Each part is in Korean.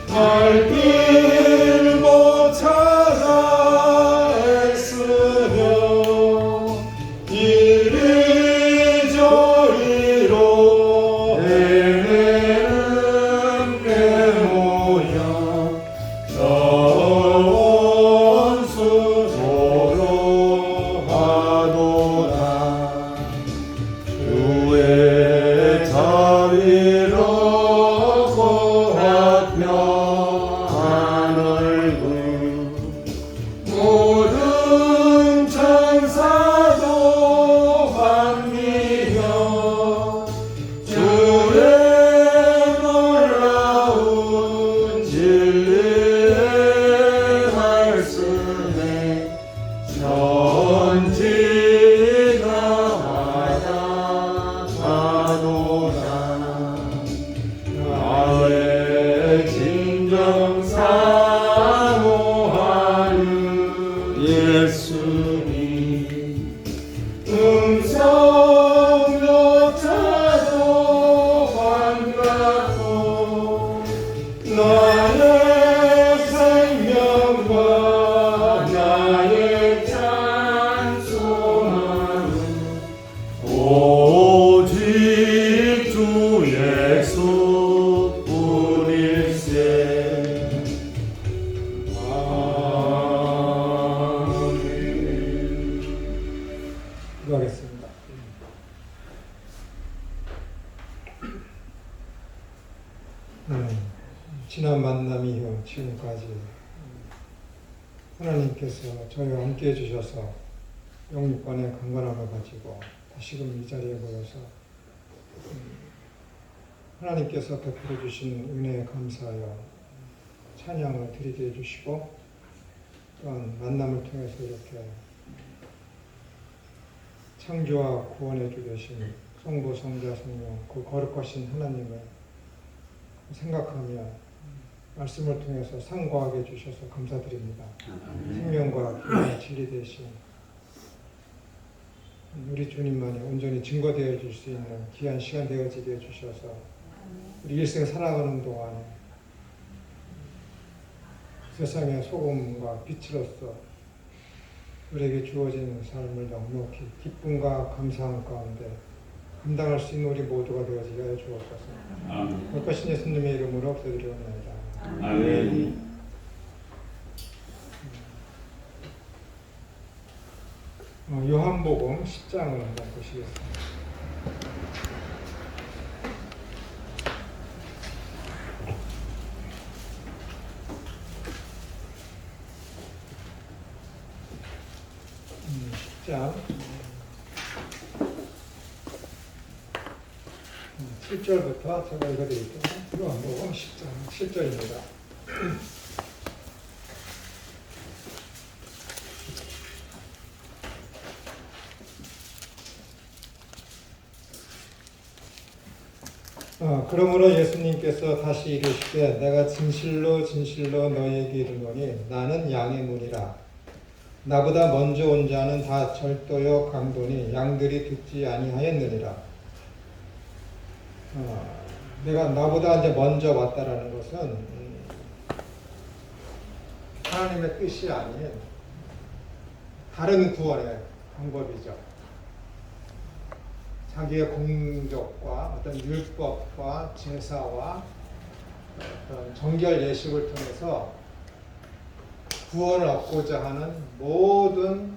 갈길 못 찾아 애쓰며 이리저리로 헤매는 내 모양 저 원수도로 하도다 주의 자비로 모든 천사도 반기며 주의 놀라운 진리의 말씀에 전지가 마다하도다 나의 진정사모하는 예수님 음성역자도 반갑고 나의 생명과 나의 찬송하는 오직 주 예수뿐일세. 기도하겠습니다. 지난 만남 이후 지금까지 하나님께서 저희와 함께 해주셔서 영육간의 강건함을 가지고 다시금 이 자리에 모여서 하나님께서 베풀어 주신 은혜에 감사하여 찬양을 드리게 해주시고 또한 만남을 통해서 이렇게 창조와 구원해 주신 성부, 성자, 성령 그 거룩하신 하나님을 생각하며 말씀을 통해서 상고하게 해주셔서 감사드립니다. 생명과 기쁨의 진리 되신 우리 주님만이 온전히 증거되어 줄 수 있는 귀한 시간 되어지게 해주셔서 우리 일생 살아가는 동안 세상의 소금과 빛으로서 우리에게 주어진 삶을 넉넉히 기쁨과 감사함 가운데 감당할 수 있는 우리 모두가 되어지게 하여 주옵소서. 거룩하신 예수님의 이름으로 기도드리옵나이다. 아멘. 요한복음 10장을 한번 보시겠습니다. 자, 7절부터 제가 읽어드릴게요. 요한복음 10장 7절입니다. 그러므로 예수님께서 다시 이르시되 내가 진실로 진실로 너희에게 이르노니 나는 양의 문이라. 나보다 먼저 온 자는 다 절도요 강도니 양들이 듣지 아니하였느니라. 내가 나보다 이제 먼저 왔다라는 것은 하나님의 뜻이 아닌 다른 구원의 방법이죠. 자기의 공적과 어떤 율법과 제사와 어떤 정결 예식을 통해서 구원을 얻고자 하는 모든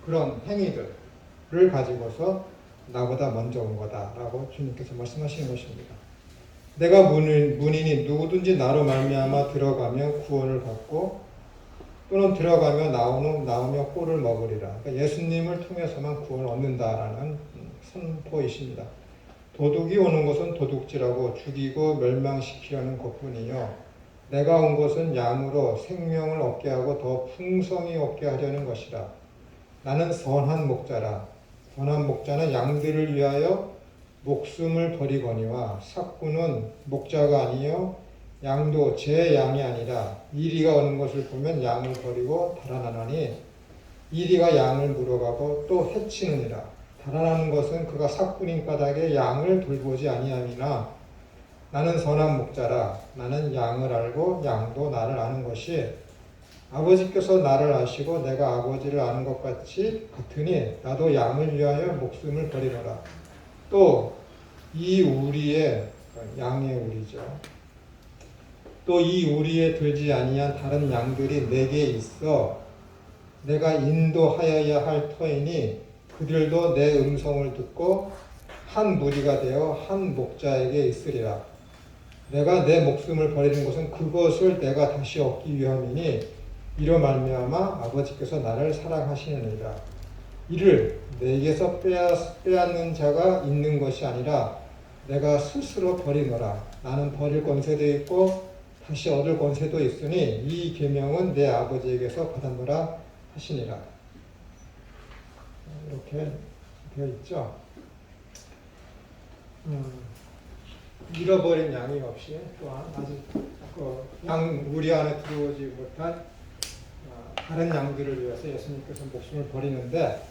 그런 행위들을 가지고서 나보다 먼저 온 거다라고 주님께서 말씀하시는 것입니다. 내가 문이니 누구든지 나로 말미암아 들어가면 구원을 받고 또는 들어가며 나오며 꼴을 먹으리라. 그러니까 예수님을 통해서만 구원을 얻는다라는 선포이십니다. 도둑이 오는 것은 도둑질하고 죽이고 멸망시키려는 것뿐이요 내가 온 것은 양으로 생명을 얻게 하고 더 풍성히 얻게 하려는 것이라. 나는 선한 목자라. 선한 목자는 양들을 위하여 목숨을 버리거니와 삭구는 목자가 아니요 양도 제 양이 아니라 이리가 오는 것을 보면 양을 버리고 달아나나니 이리가 양을 물어가고 또 해치느니라. 달아나는 것은 그가 삭군인 까닭에 양을 돌보지 아니함이나 나는 선한 목자라. 나는 양을 알고 양도 나를 아는 것이 아버지께서 나를 아시고 내가 아버지를 아는 것 같으니 나도 양을 위하여 목숨을 버리노라. 또 이 우리의 양의 우리죠. 또 이 우리에 들지 아니한 다른 양들이 내게 있어 내가 인도하여야 할 터이니 그들도 내 음성을 듣고 한 무리가 되어 한 목자에게 있으리라. 내가 내 목숨을 버리는 것은 그것을 내가 다시 얻기 위함이니 이로 말미암아 아버지께서 나를 사랑하시느니라. 이를 내게서 빼앗는 자가 있는 것이 아니라 내가 스스로 버리노라. 나는 버릴 권세도 있고 다시 얻을 권세도 있으니 이 계명은 내 아버지에게서 받았노라 하시니라. 이렇게 되어 있죠. 잃어버린 양이 없이 또한 아직 양 우리 안에 들어오지 못한 다른 양들을 위해서 예수님께서 목숨을 버리는데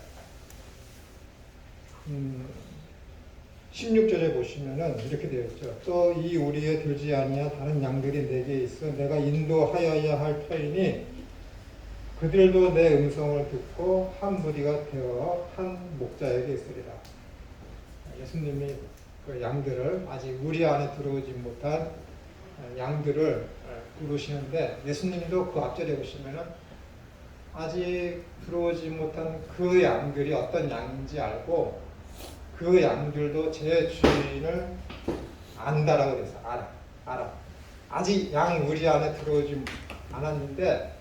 16절에 보시면은 이렇게 되어 있죠. 또 이 우리에 들지 아니한 다른 양들이 내게 있어 내가 인도하여야 할 터이니 그들도 내 음성을 듣고 한 무리가 되어 한 목자에게 있으리라. 예수님이 그 양들을 아직 우리 안에 들어오지 못한 양들을 부르시는데 예수님도 그 앞절에 보시면은 아직 들어오지 못한 그 양들이 어떤 양인지 알고 그 양들도 제 주인을 안다라고 돼서 알아. 아직 양 우리 안에 들어오지 않았는데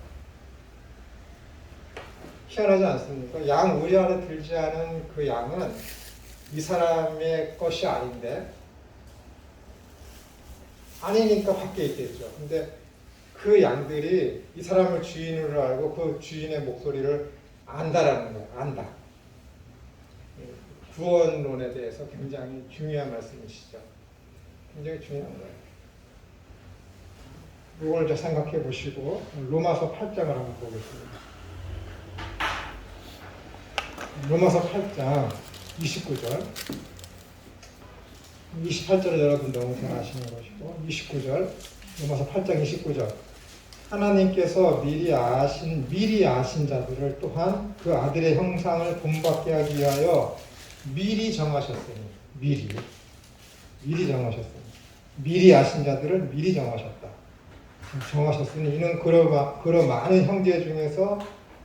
희한하지 않습니까? 양 우리 안에 들지 않은 그 양은 이 사람의 것이 아닌데 아니니까 밖에 있겠죠. 근데 그 양들이 이 사람을 주인으로 알고 그 주인의 목소리를 안다라는 거예요. 안다. 구원론에 대해서 굉장히 중요한 말씀이시죠. 굉장히 중요한 거예요. 이걸 좀 생각해 보시고 로마서 8장을 한번 보겠습니다. 로마서 8장 29절 28절을 여러분 너무 잘 아시는 것이고 29절 로마서 8장 29절 하나님께서 미리 아신 자들을 또한 그 아들의 형상을 본받게 하기 위하여 미리 정하셨으니 미리 정하셨으니 미리 아신 자들을 미리 정하셨으니 이는 그러 많은 형제 중에서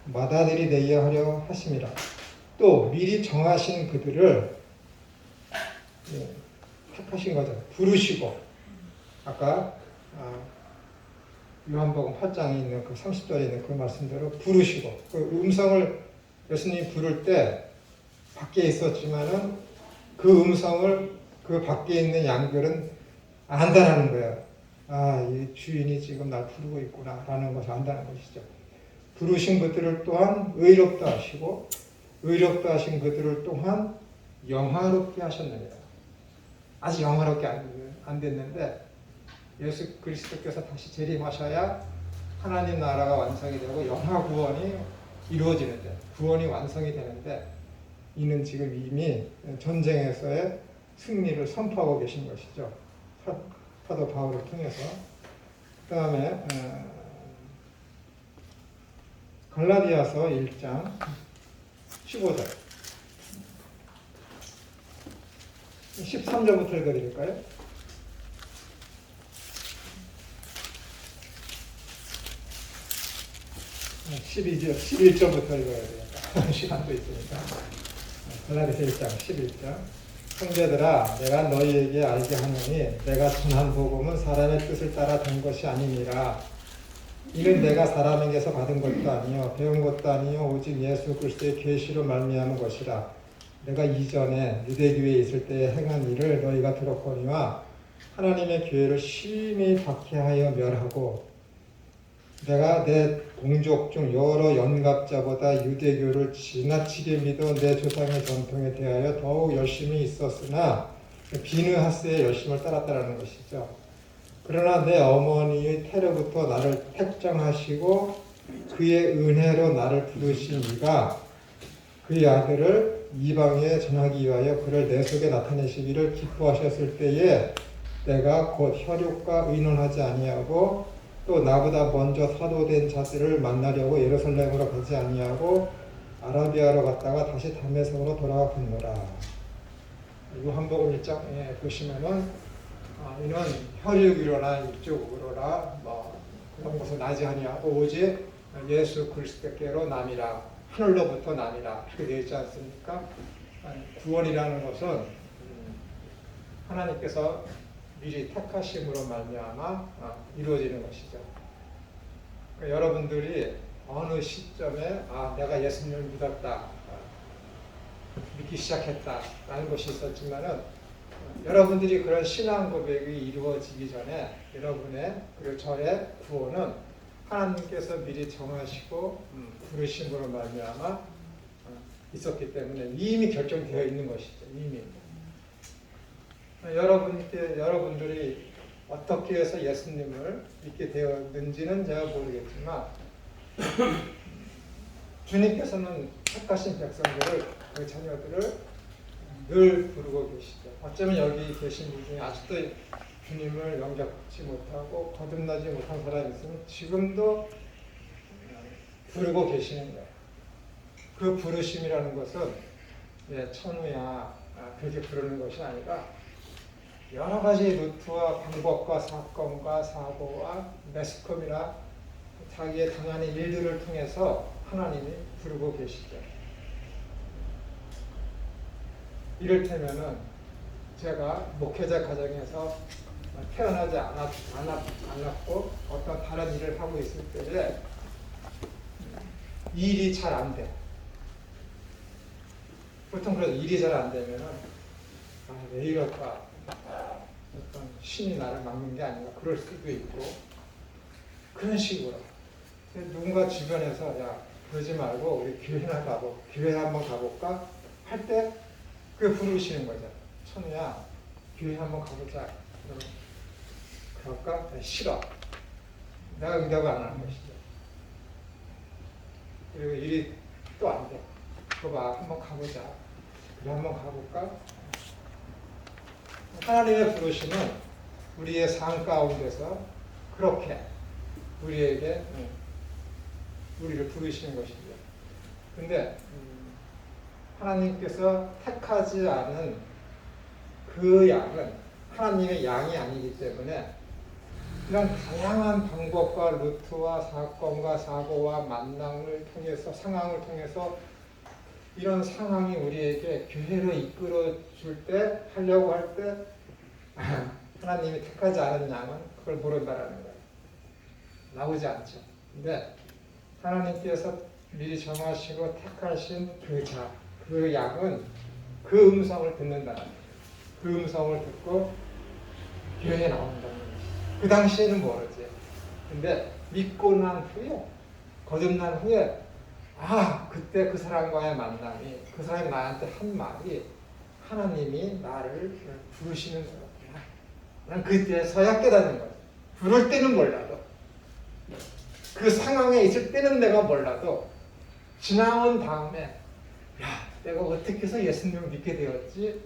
맏아들이 되게 하려 하심이라. 또 미리 정하신 그들을 택하신 거죠. 부르시고 아까 요한복음 8장에 있는 그 30절에 있는 그 말씀대로 부르시고 그 음성을 예수님이 부를 때 밖에 있었지만은 그 음성을 그 밖에 있는 양들은 안다라는 거예요. 이 주인이 지금 날 부르고 있구나라는 것을 안다는 것이죠. 부르신 그들을 또한 의롭다 하시고 의롭다 하신 그들을 또한 영화롭게 하셨느니라. 아직 영화롭게 안 됐는데 예수 그리스도께서 다시 재림하셔야 하나님 나라가 완성이 되고 영화 구원이 이루어지는데 구원이 완성이 되는데 이는 지금 이미 전쟁에서의 승리를 선포하고 계신 것이죠. 사도 바울을 통해서. 그 다음에 갈라디아서 1장 15절 13절부터 읽어드릴까요? 11절부터 읽어야 되니까 시간도 있으니까. 갈라디아서 1장 11절 형제들아 내가 너희에게 알게 하노니 내가 전한 복음은 사람의 뜻을 따라 된 것이 아니니라. 이는 내가 사람에게서 받은 것도 아니요 배운 것도 아니요 오직 예수 그리스도의 계시로 말미암은 것이라. 내가 이전에 유대교회에 있을 때에 행한 일을 너희가 들었거니와 하나님의 교회를 심히 박해하여 멸하고 내가 내 동족 중 여러 연갑자보다 유대교를 지나치게 믿어 내 조상의 전통에 대하여 더욱 열심히 있었으나 비느하스의 열심을 따랐다는 것이죠. 그러나 내 어머니의 태로부터 나를 택정하시고 그의 은혜로 나를 부르신 이가 그의 아들을 이방에 전하기 위하여 그를 내 속에 나타내시기를 기뻐하셨을 때에 내가 곧 혈육과 의논하지 아니하고 또 나보다 먼저 사도된 자들을 만나려고 예루살렘으로 가지 아니하고 아라비아로 갔다가 다시 담메색으로 돌아갔노라. 요한복음 1장에 보시면은 이는 혈육이로나 육적으로나 뭐 그런 것은 나지 아니하고 오직 예수 그리스도께로 남이라, 하늘로부터 남이라 이렇게 되어 있지 않습니까? 구원이라는 것은 하나님께서 미리 택하심으로 말미암아 이루어지는 것이죠. 그러니까 여러분들이 어느 시점에 내가 예수님을 믿었다, 믿기 시작했다라는 것이 있었지만은 여러분들이 그런 신앙 고백이 이루어지기 전에 여러분의 그리고 저의 구원은 하나님께서 미리 정하시고 부르심으로 말미암아 있었기 때문에 이미 결정되어 있는 것이죠. 이미. 여러분들이 어떻게 해서 예수님을 믿게 되었는지는 제가 모르겠지만 주님께서는 택하신 백성들을, 그 자녀들을 늘 부르고 계시죠. 어쩌면 여기 계신 분 중에 아직도 주님을 영접치 못하고 거듭나지 못한 사람이 있으면 지금도 부르고 계시는 거예요. 그 부르심이라는 것은 천우야 그렇게 부르는 것이 아니라 여러 가지 루트와 방법과 사건과 사고와 매스컴이나 자기의 당하는 일들을 통해서 하나님이 부르고 계시죠. 이를테면은 제가 목회자 가정에서 태어나지 않았고 어떤 다른 일을 하고 있을 때에 일이 잘 안 돼. 보통 그래서 일이 잘 안 되면은 왜 이럴까? 어떤 신이 나를 막는 게 아닌가 그럴 수도 있고 그런 식으로 누군가 주변에서 그러지 말고 우리 교회 한번 가볼까? 할 때 그게 부르시는 거죠. 천우야 교회 한번 가보자. 그럴까? 싫어. 내가 응답을 안 하는 것이죠. 그리고 일이 또 안 돼. 그거 봐, 한번 가보자. 그래, 한번 가볼까? 하나님의 부르심은 우리의 삶 가운데서 그렇게 우리에게 우리를 부르시는 것이죠. 근데 하나님께서 택하지 않은 그 양은 하나님의 양이 아니기 때문에 이런 다양한 방법과 루트와 사건과 사고와 만남을 통해서 상황을 통해서 이런 상황이 우리에게 교회로 이끌어 줄 때 하려고 할 때 하나님이 택하지 않은 양은 그걸 모른다라는 거예요. 나오지 않죠. 근데 하나님께서 미리 정하시고 택하신 그 양은 그 음성을 듣는다는 거예요. 그 음성을 듣고 교회에 나온다는 거예요. 그 당시에는 모르지. 근데 믿고 난 후에, 거듭난 후에 그때 그 사람과의 만남이, 그 사람이 나한테 한 말이 하나님이 나를 부르시는 거구나. 난 그때서야 깨닫는 거야. 부를 때는 몰라도, 그 상황에 있을 때는 내가 몰라도 지나온 다음에 내가 어떻게 해서 예수님을 믿게 되었지?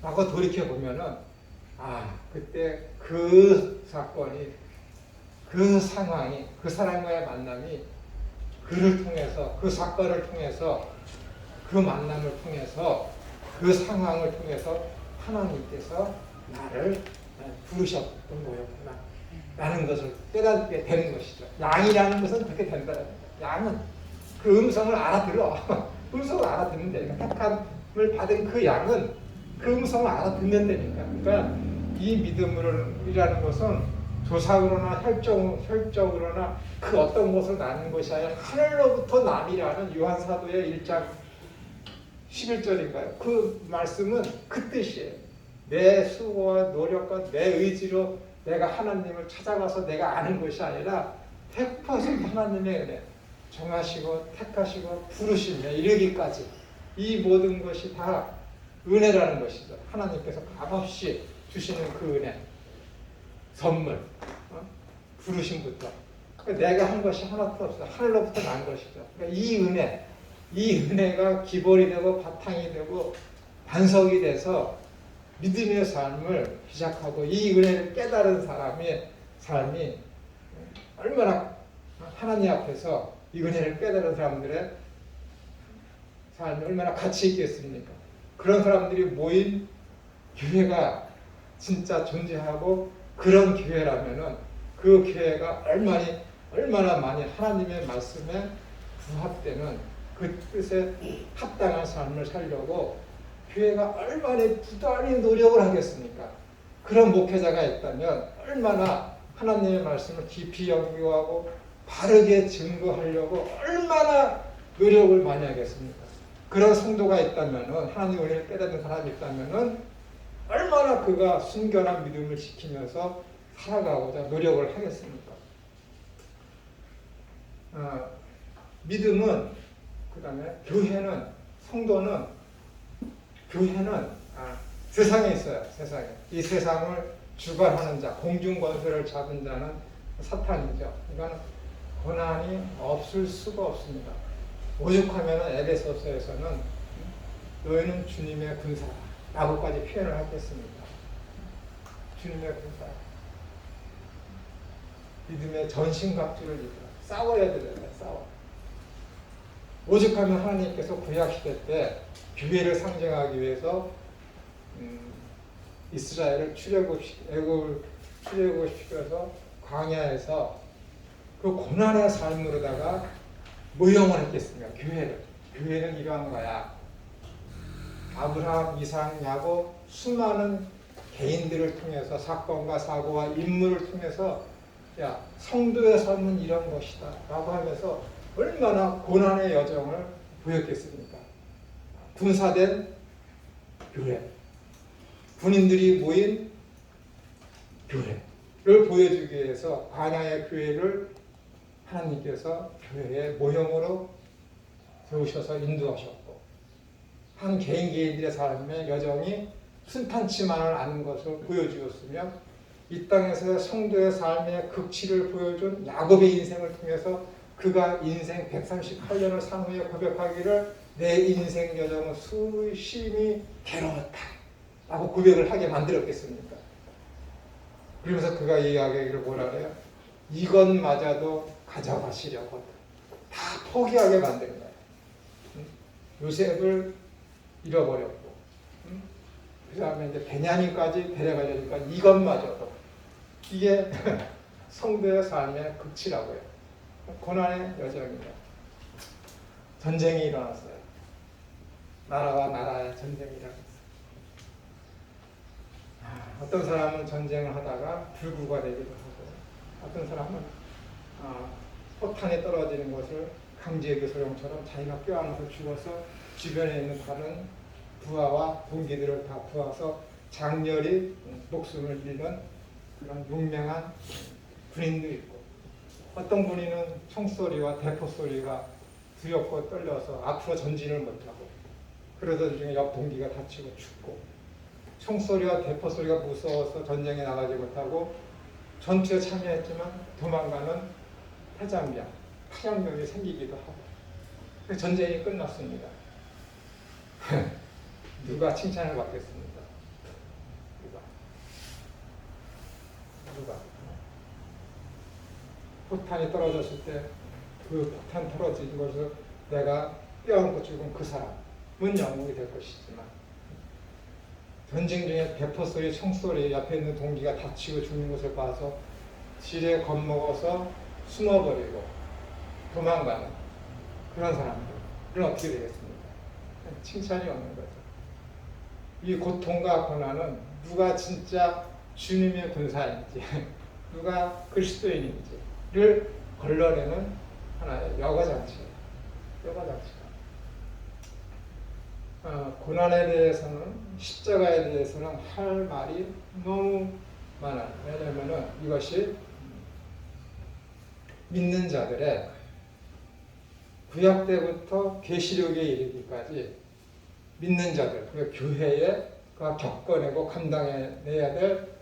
라고 돌이켜보면은 그때 그 사건이, 그 상황이, 그 사람과의 만남이 그를 통해서, 그 사건을 통해서, 그 만남을 통해서, 그 상황을 통해서 하나님께서 나를 부르셨던 거였구나 라는 것을 깨닫게 되는 것이죠. 양이라는 것은 그렇게 된다는 거예요. 양은 그 음성을 알아들어. 음성을 알아듣는 데니까. 택함을 받은 그 양은 그 음성을 알아듣는 데니까. 그러니까 이 믿음이라는 것은 조상으로나 혈적으로나 그 어떤 것을 낳는 것이 아니라 하늘로부터 남이라는 요한사도의 1장 11절인가요? 그 말씀은 그 뜻이에요. 내 수고와 노력과 내 의지로 내가 하나님을 찾아가서 내가 아는 것이 아니라 100% 하나님의 은혜, 정하시고 택하시고 부르시며 이르기까지 이 모든 것이 다 은혜라는 것이죠. 하나님께서 값없이 주시는 그 은혜, 선물, 부르심부터 내가 한 것이 하나도 없어. 하늘로부터 난 것이죠. 그러니까 이 은혜가 기본이 되고 바탕이 되고 반석이 돼서 믿음의 삶을 시작하고 이 은혜를 깨달은 삶이 얼마나 하나님 앞에서 이 은혜를 깨달은 사람들의 삶이 얼마나 가치 있겠습니까? 그런 사람들이 모인 교회가 진짜 존재하고 그런 교회라면은 그 교회가 얼마나 많이 하나님의 말씀에 부합되는 그 뜻에 합당한 삶을 살려고 교회가 얼마나 부단히 노력을 하겠습니까? 그런 목회자가 있다면 얼마나 하나님의 말씀을 깊이 연구하고 바르게 증거하려고 얼마나 노력을 많이 하겠습니까? 그런 성도가 있다면 하나님의 은혜를 깨닫는 사람이 있다면 얼마나 그가 순결한 믿음을 지키면서 살아가고자 노력을 하겠습니까? 믿음은 그 다음에 교회는 세상에 있어요. 세상에. 이 세상을 주관하는 자, 공중권세를 잡은 자는 사탄이죠. 이건 고난이 없을 수가 없습니다. 오죽하면 에베소서에서는 너희는 주님의 군사라고까지 표현을 하겠습니다. 주님의 군사. 믿음의 전신갑주를 입으라. 싸워야 되잖아요. 싸워. 오죽하면 하나님께서 구약시대 때 교회를 상징하기 위해서 이스라엘을 애굽을 출애굽시켜서 광야에서 그 고난의 삶으로다가 모형을 했겠습니까? 교회는 이러한 거야. 아브라함, 이삭, 야곱 수많은 개인들을 통해서 사건과 사고와 인물을 통해서 야 성도의 삶은 이런 것이다 라고 하면서 얼마나 고난의 여정을 보였겠습니까? 군사된 교회, 군인들이 모인 교회를 보여주기 위해서 광야의 교회를 하나님께서 교회의 모형으로 세우셔서 인도하셨고 한 개인들의 삶의 여정이 순탄치만을 않은 것을 보여주었으며 이 땅에서 성도의 삶의 극치를 보여준 야곱의 인생을 통해서 그가 인생 138년을 산 후에 고백하기를 내 인생 여정은 수심이 괴로웠다 라고 고백을 하게 만들었겠습니까? 그러면서 그가 이야기하기를 뭐라 그래요? 이것마저도 가져가시려고 다 포기하게 만든 거예요. 요셉을 잃어버렸고 그 다음에 이제 베냐민까지 데려가려니까 이것마저도 이게 성도의 삶의 극치라고요. 고난의 여정입니다. 전쟁이 일어났어요. 나라와 나라의 전쟁이 일어났어요. 어떤 사람은 전쟁을 하다가 불구가 되기도 하고 어떤 사람은 포탄이 떨어지는 것을 강제기 소용처럼 자기가 껴안아서 죽어서 주변에 있는 다른 부하와 동기들을 다 부어서 장렬히 목숨을 잃는 그런 용맹한 군인도 있고 어떤 군인은 총소리와 대포소리가 두렵고 떨려서 앞으로 전진을 못하고 그러던 중에 옆 동기가 다치고 죽고 총소리와 대포소리가 무서워서 전쟁에 나가지 못하고 전투에 참여했지만 도망가는 파장병이 생기기도 하고 전쟁이 끝났습니다. 누가 칭찬을 받겠습니까? 누가? 포탄이 떨어졌을 때 그 포탄 떨어진 것을 내가 뼈안고 죽은 그 사람은 영웅이 될 것이지만 전쟁 중에 대포소리, 총소리 옆에 있는 동기가 다치고 죽는 것을 봐서 지레 겁먹어서 숨어버리고 도망가는 그런 사람들은 어떻게 되겠습니까? 칭찬이 없는 거죠. 이 고통과 고난은 누가 진짜 주님의 군사인지 누가 그리스도인인지를 걸러내는 하나의 여과장치예요. 고난에 대해서는 십자가에 대해서는 할 말이 너무 많아요. 왜냐하면 이것이 믿는 자들의 구약 때부터 계시록에 이르기까지 믿는 자들, 그 교회가 겪어내고 감당해내야 될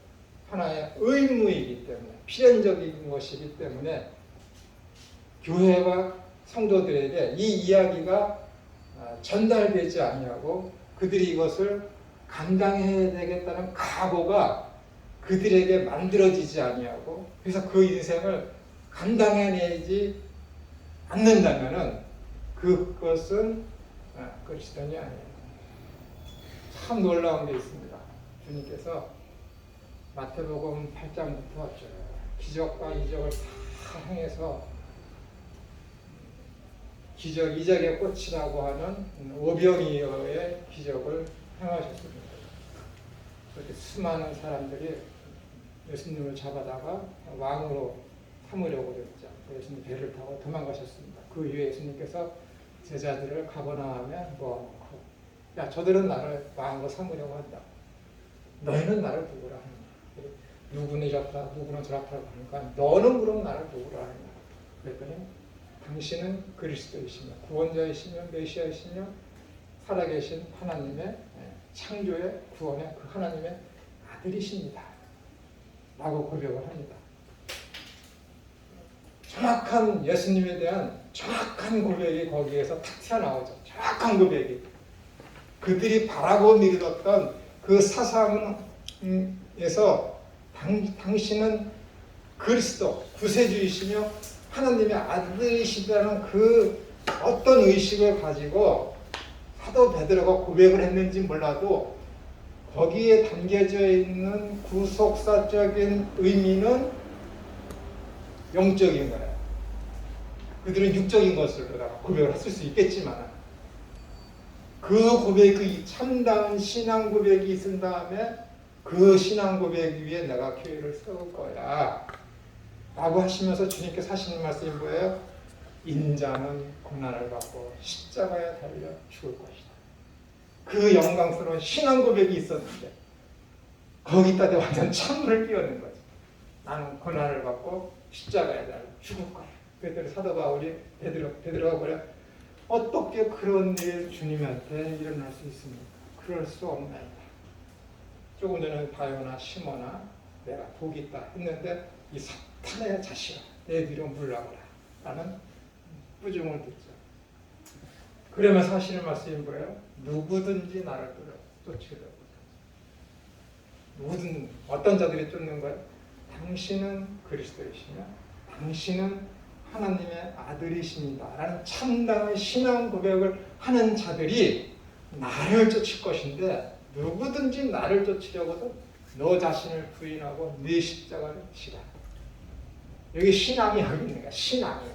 하나의 의무이기 때문에 필연적인 것이기 때문에 교회와 성도들에게 이 이야기가 전달되지 아니하고 그들이 이것을 감당해야 되겠다는 각오가 그들에게 만들어지지 아니하고, 그래서 그 인생을 감당해내지 않는다면은 그것은 그리스도인이 아니에요. 참 놀라운 게 있습니다. 주님께서 마태복음 8장부터 기적과 이적을 다 행해서 기적, 이적의 꽃이라고 하는 오병이어의 기적을 행하셨습니다. 그렇게 수많은 사람들이 예수님을 잡아다가 왕으로 삼으려고 그랬죠. 예수님 배를 타고 도망가셨습니다. 그 이후에 예수님께서 제자들을 가버나움에 야, 저들은 나를 왕으로 삼으려고 한다. 너희는 나를 누구라 하느냐. 누구는 이렇다, 누구는 저렇다 하니까 너는 그럼 나를 누구라 하느냐. 그랬더니 당신은 그리스도이시며 구원자이시며 메시아이시며 살아계신 하나님의 창조의 구원의 그 하나님의 아들이십니다. 라고 고백을 합니다. 정확한 예수님에 대한 정확한 고백이 거기에서 탁 튀어나오죠. 정확한 고백이. 그들이 바라고 믿었던 그 사상에서 당신은 그리스도, 구세주이시며 하나님의 아들이시다는 그 어떤 의식을 가지고 사도 베드로가 고백을 했는지 몰라도 거기에 담겨져 있는 구속사적인 의미는 영적인 거예요. 그들은 육적인 것을 고백을 했을 수 있겠지만 그 고백, 그 참다운 신앙 고백이 있은 다음에 그 신앙 고백 위에 내가 교회를 세울 거야 라고 하시면서 주님께서 하시는 말씀이 뭐예요? 인자는 고난을 받고 십자가에 달려 죽을 것이다. 그 영광스러운 신앙 고백이 있었는데 거기다 대고 완전 찬물을 끼얹는 거지. 나는 고난을 받고 십자가에 달려 죽을 거야. 그랬더니 사도 바울이 베드로가 그래, 어떻게 그런 일 주님한테 일어날 수 있습니까? 그럴 수 없나이다. 조금 전에 바요나 시모나 내가 복이 있다 했는데 이 사탄의 자식아 내 뒤로 물러가라 라는 뿌중을 듣죠. 그러면서 하시는 말씀이 뭐예요? 누구든지 나를 쫓으려고. 누구든 어떤 자들이 쫓는 거예요? 당신은 그리스도이시며 당신은 하나님의 아들이십니다 라는 참다운 신앙 고백을 하는 자들이 나를 쫓을 것인데 누구든지 나를 쫓으려고도 너 자신을 부인하고 네 십자가를 지라. 여기 신앙이 여기 있는 거야. 신앙이.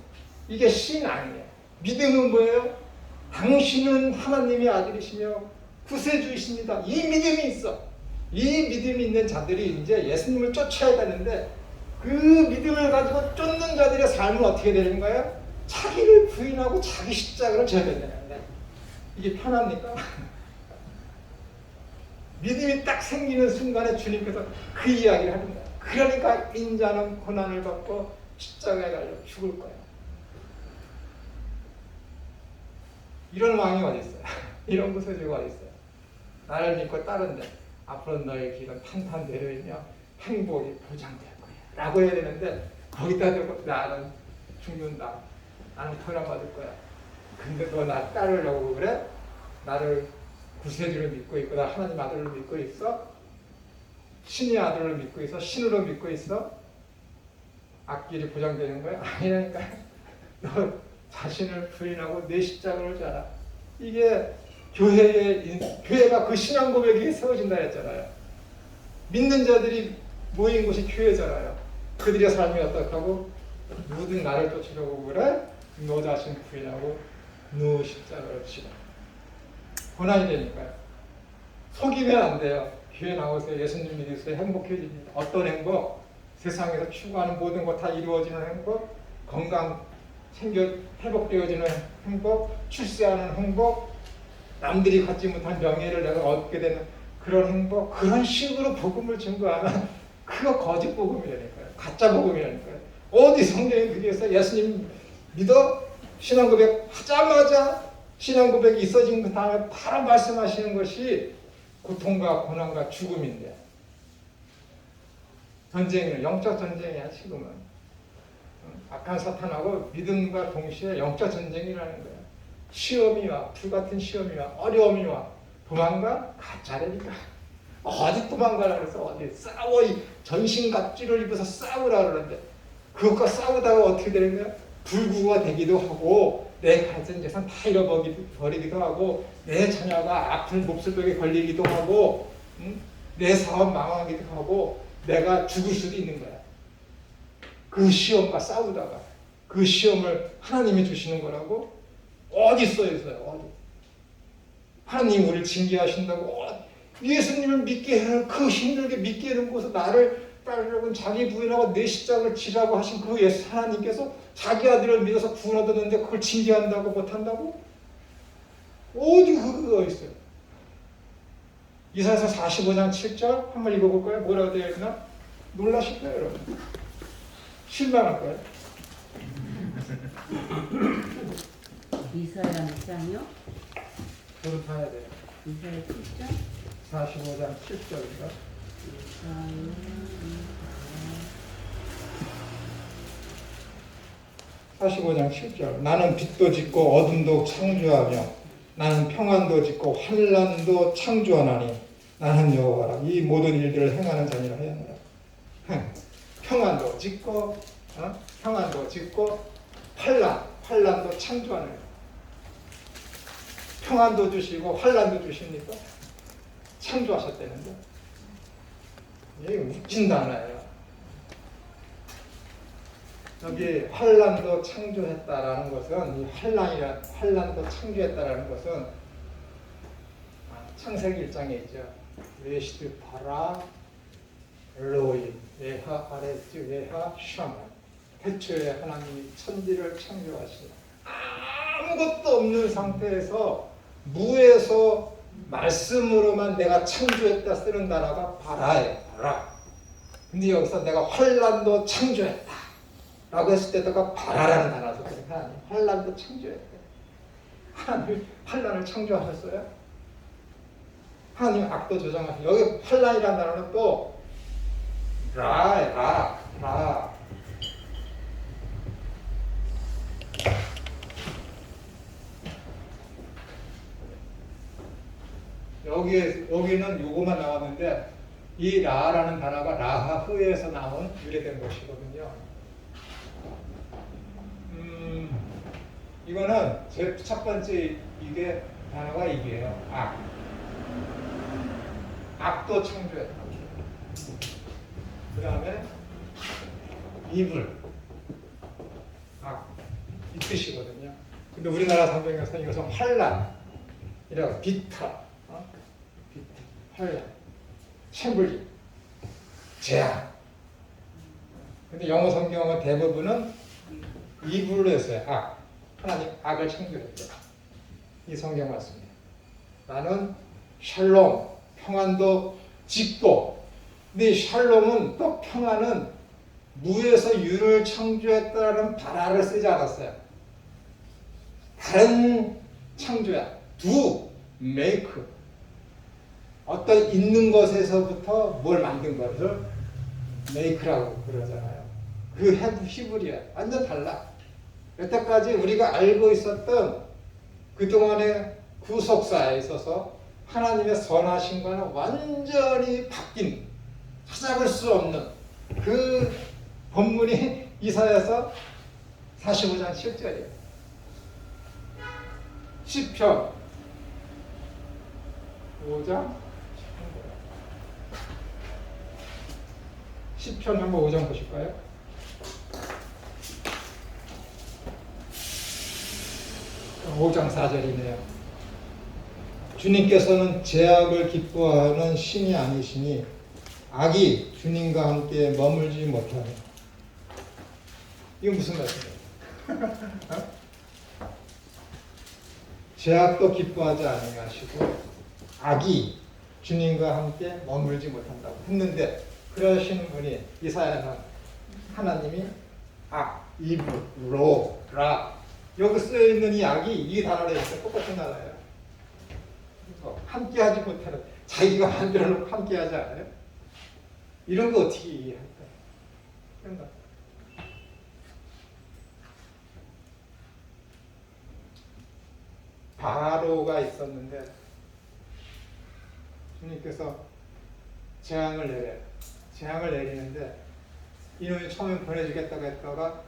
이게 신앙이에요. 믿음은 뭐예요? 당신은 하나님의 아들이시며 구세주이십니다. 이 믿음이 있어. 이 믿음이 있는 자들이 이제 예수님을 쫓아야 되는데 그 믿음을 가지고 쫓는 자들의 삶은 어떻게 되는 거예요? 자기를 부인하고 자기 십자가를 져야 된다는데 이게 편합니까? 믿음이 딱 생기는 순간에 주님께서 그 이야기를 하는 거예요. 그러니까 인자는 고난을 받고 십자가에 달려 죽을 거예요. 이런 왕이 어디 있어요? 이런 구세주가 어디 있어요? 나를 믿고 따른데 앞으로 너의 길은 탄탄대로이며 행복이 보장될 거야 라고 해야 되는데 거기다 대고 나는 죽는다. 나는 고난받을 거야. 근데 너 나 따르려고 그래? 나를 구세주를 믿고 있고 나 하나님 아들을 믿고 있어? 신의 아들을 믿고 있어? 신으로 믿고 있어? 앞길이 보장되는 거야? 아니라니까. 너 자신을 부인하고 내 십자가를 져라. 이게 교회가 그 신앙 고백이 세워진다 했잖아요. 믿는 자들이 모인 곳이 교회잖아요. 그들의 삶이 어떻다고? 누구든 나를 쫓으려고 그래? 너 자신 부인하고 너 십자가를 지라. 고난이 되니까요. 속이면 안 돼요. 교회 나오세요. 예수님 믿으세요. 행복해집니다. 어떤 행복? 세상에서 추구하는 모든 것 다 이루어지는 행복, 건강 챙겨 회복되어지는 행복, 출세하는 행복, 남들이 갖지 못한 명예를 내가 얻게 되는 그런 행복, 그런 식으로 복음을 증거하면 그거 거짓 복음이라니까요. 가짜 복음이라니까요. 어디 성경에 그게 있어? 예수님 믿어? 신앙 고백 하자마자 신앙 고백이 있어진 그 다음에 바로 말씀하시는 것이 고통과 고난과 죽음인데 전쟁이에요. 영적 전쟁이야 지금은. 악한 사탄하고 믿음과 동시에 영적 전쟁이라는 거예요. 시험이 와, 불같은 시험이 와, 어려움이 와, 도망가? 가짜라니까. 어디 도망가라 그래서 어디 싸워. 전신갑주를 입어서 싸우라 그러는데 그것과 싸우다가 어떻게 되는 거야? 불구가 되기도 하고 내 가진 재산 다 잃어버리기도 하고 내 자녀가 아픈 몹쓸병에 걸리기도 하고 내 사업 망하기도 하고 내가 죽을 수도 있는 거야. 그 시험과 싸우다가 그 시험을 하나님이 주시는 거라고? 어디 써있어요? 어디? 하나님 우리를 징계하신다고 예수님을 믿게 해라. 그 힘들게 믿게 해놓고서 나를 따르려고 자기 부인하고 내 십자가를 지라고 하신 그 예수 하나님께서 자기 아들을 믿어서 구원 얻었는데 그걸 징계한다고 못한다고? 어디 그거 있어요? 이사야서 45장 7절 한번 읽어볼까요? 뭐라고 되어 있나? 놀라실 거예요, 여러분. 실망할 거예요. 이사야 몇 장이요? 저도 봐야 돼요. 이사야 7장? 45장 7절인가? 45장 7절. 나는 빛도 짓고 어둠도 창조하며 나는 평안도 짓고 환난도 창조하나니 나는 여호와라. 이 모든 일들을 행하는 자니라 하였노라. 평안도 짓고 평안도 짓고 환난도 창조하는 평안도 주시고 환난도 주십니까? 창조하셨다는데 이게 웃긴 단어예요. 여기 환난도 창조했다라는 것은 이 환난도 창조했다라는 것은 창세기 1장에 있죠. 레시드 바라 엘로임 예하 아레스 예하 샤마. 태초에 하나님이 천지를 창조하시니 아무것도 없는 상태에서 무에서 말씀으로만 내가 창조했다 쓰는 단어가 바라예요. 바라. 근데 여기서 내가 환난도 창조했다 라고 했을 때다가 바라라는 단어를 썼거든요. 하나님 환난도 창조했대. 하나님 환난을 창조하셨어요? 하나님 악도 조장하셨어요. 여기 환난이라는 단어는 또 라 여기는 요거만 나왔는데 이 라라는 단어가 라하흐에서 나온 유래된 것이거든요. 이거는 제 첫 번째 이게 단어가 이게요. 악도 창조했다. 그 다음에 이불, 이 뜻이거든요. 근데 우리나라 성경에서는 이것은 환난이라고 비타, 환난, 채물림, 재앙. 근데 영어 성경은 대부분은 이불로 했어요. 하나님 악을 창조했죠. 이 성경 맞습니다. 나는 샬롬, 평안도 짓고, 근데 샬롬은 또 평안은 무에서 유를 창조했다는 바라를 쓰지 않았어요. 다른 창조야. do, make. 어떤 있는 것에서부터 뭘 만든 것을 make라고 그러잖아요. 그 히브리야. 완전 달라. 여태까지 우리가 알고 있었던 그동안의 구속사에 있어서 하나님의 선하심과는 완전히 바뀐, 찾아볼 수 없는 그 본문이 이사야서 45장 7절이에요. 시편 5장 시편 한번 5장 보실까요? 5장 4절이네요. 주님께서는 죄악을 기뻐하는 신이 아니시니 악이 주님과 함께 머물지 못하네. 이거 무슨 말씀이에요? 죄악도 기뻐하지 아니하시고 악이 주님과 함께 머물지 못한다고 했는데 그러신 분이 이사야는 하나님이 이브, 로, 라 여기 쓰여있는 이 악이 이 단어로 해서 똑같은 단어예요. 함께하지 못하는 자기가 만들어놓고 함께하지 않아요? 이런 거 어떻게 이해할까요? 바로가 있었는데 주님께서 재앙을 내려요. 재앙을 내리는데 이놈이 처음에 보내주겠다고 했다가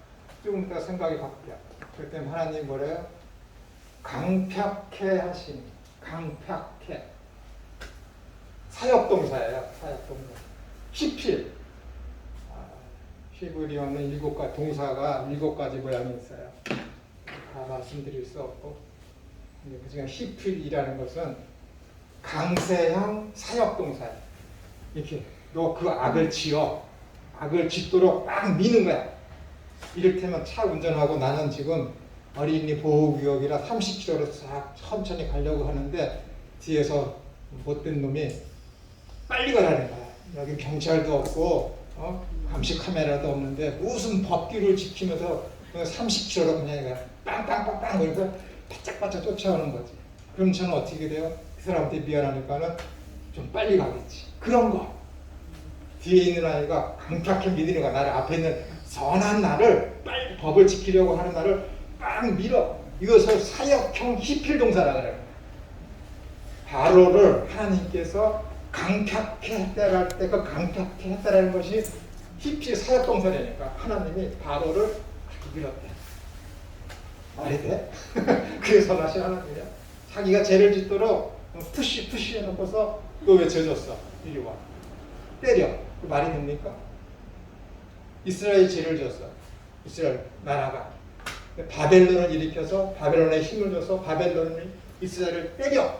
조금 있다가 생각이 바뀌어요. 그때 하나님 뭐래요? 강팍해 하시니. 강팍해. 사역동사예요. 사역동사. 히필. 히브리어는 동사가 7가지 모양이 있어요. 다 말씀드릴 수 없고. 그중에 히필이라는 것은 강세형 사역동사예요. 이렇게 너 그 악을 지어. 악을 짓도록 막 미는 거야. 이를테면 차 운전하고 나는 지금 어린이 보호구역이라 30km로 싹 천천히 가려고 하는데 뒤에서 못된 놈이 빨리 가라는 거야. 여기 경찰도 없고 감시 카메라도 없는데 무슨 법규를 지키면서 30km로 그냥 빵빵빵빵 그러면서 바짝바짝 쫓아오는 거지. 그럼 저는 어떻게 돼요? 그 사람한테 미안하니까는 좀 빨리 가겠지. 그런 거. 뒤에 있는 아이가 강팍하게 믿는 거야. 나를 앞에 있는 선한 나를 빨리 법을 지키려고 하는 나를 빵 밀어. 이것을 사역형 히필 동사라 그래요. 바로를 하나님께서 강팍해 했다라 할 때 그 강팍해 했다라는 것이 히필 사역 동사라니까 하나님이 바로를 밀었대. 말이 돼? 그게 선하신 하나님이야. 자기가 죄를 짓도록 푸시 해놓고서 너 왜 죄 졌어? 이리 와. 때려. 그 말이 됩니까? 이스라엘이 죄를 졌어. 이스라엘 나라가. 바벨론을 일으켜서 바벨론에 힘을 줘서 바벨론이 이스라엘을 때려.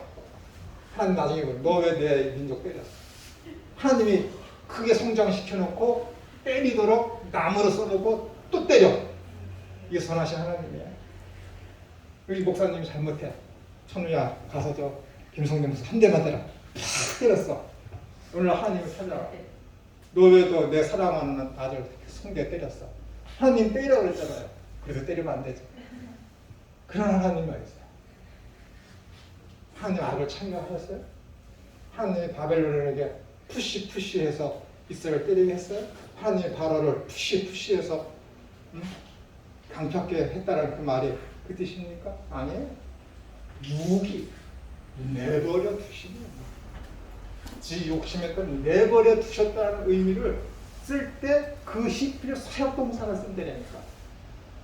하나님 나중에 너 왜 내 민족 때렸어? 하나님이 크게 성장시켜놓고 때리도록 나무로 써놓고 또 때려. 이게 선하신 하나님이야. 우리 목사님이 잘못해. 천우야 가서 저 김성대 목사 한 대만 때려. 팍 때렸어. 오늘 하나님이 찾아와. 너 왜 또 내 사랑하는 아들 성대 때렸어? 하나님 때리라고 그랬잖아요. 그래서 때리면 안 되죠. 그런 하나님이 있어요. 하나님 악을 참여하셨어요? 하나님이 바벨론에게 푸시해서 이스라엘 때리게 했어요? 하나님이 바로를 푸시해서 강팍하게 했다라는 그 말이 그 뜻입니까? 아니에요. 무기 내버려 두시면 지 욕심했던 내버려 두셨다는 의미를 쓸 때 그 히필 사역동사를 쓴다니까.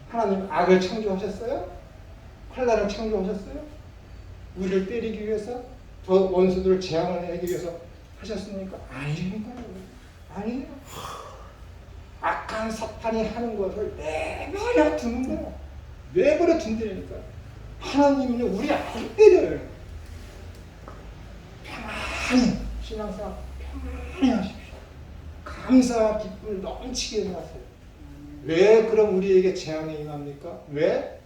하나님 악을 창조하셨어요? 환난을 창조하셨어요? 우리를 때리기 위해서? 저 원수들을 재앙을 하기 위해서 하셨습니까? 아니니까요. 아니에요. 악한 사탄이 하는 것을 내버려 두는 거야. 내버려 둔다니까. 하나님은 우리 안 때려요. 편안히 신앙생활 편안히 하십시오. 감사와 기쁨을 넘치게 하세요. 왜 그럼 우리에게 재앙이 임합니까? 왜?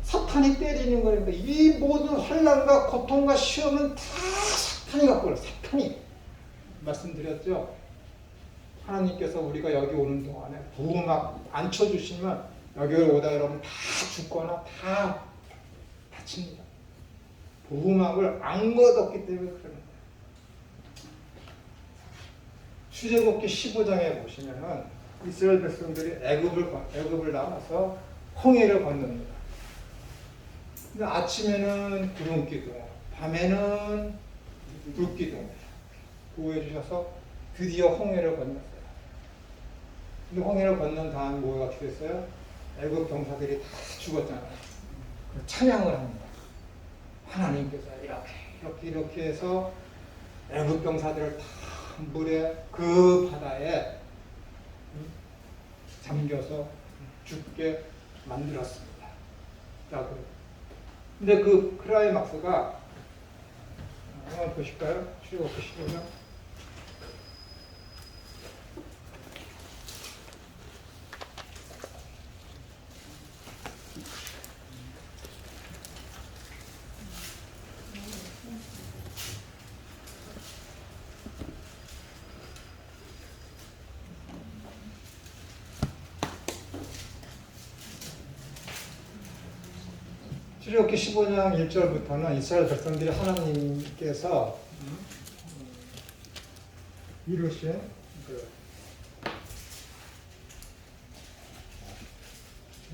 사탄이 때리는 거니까. 이 모든 환난과 고통과 시험은 다 사탄이 갖고 와요. 사탄이. 말씀드렸죠? 하나님께서 우리가 여기 오는 동안에 보호막 안 쳐주시면 여기 오다 그러면 다 죽거나 다 다칩니다. 보호막을 안 걷었기 때문에 그런 거예요. 출애굽기 15장에 보시면은 이스라엘 백성들이 애굽을 나와서 홍해를 건넙니다. 근데 아침에는 구름 기둥, 밤에는 불 기둥 보호해 주셔서 드디어 홍해를 건넜어요. 근데 홍해를 건넌 다음 뭐가 어떻게 됐어요? 애굽 병사들이 다 죽었잖아요. 찬양을 합니다. 하나님께서 이렇게 해서 애굽 병사들을 다 물에 그 바다에 잠겨서 죽게 만들었습니다. 근데 그 크라이막스가 한번 보실까요? 출애굽기 15장. 출애굽기 15장 1절부터는 이스라엘 백성들이 하나님께서 이루신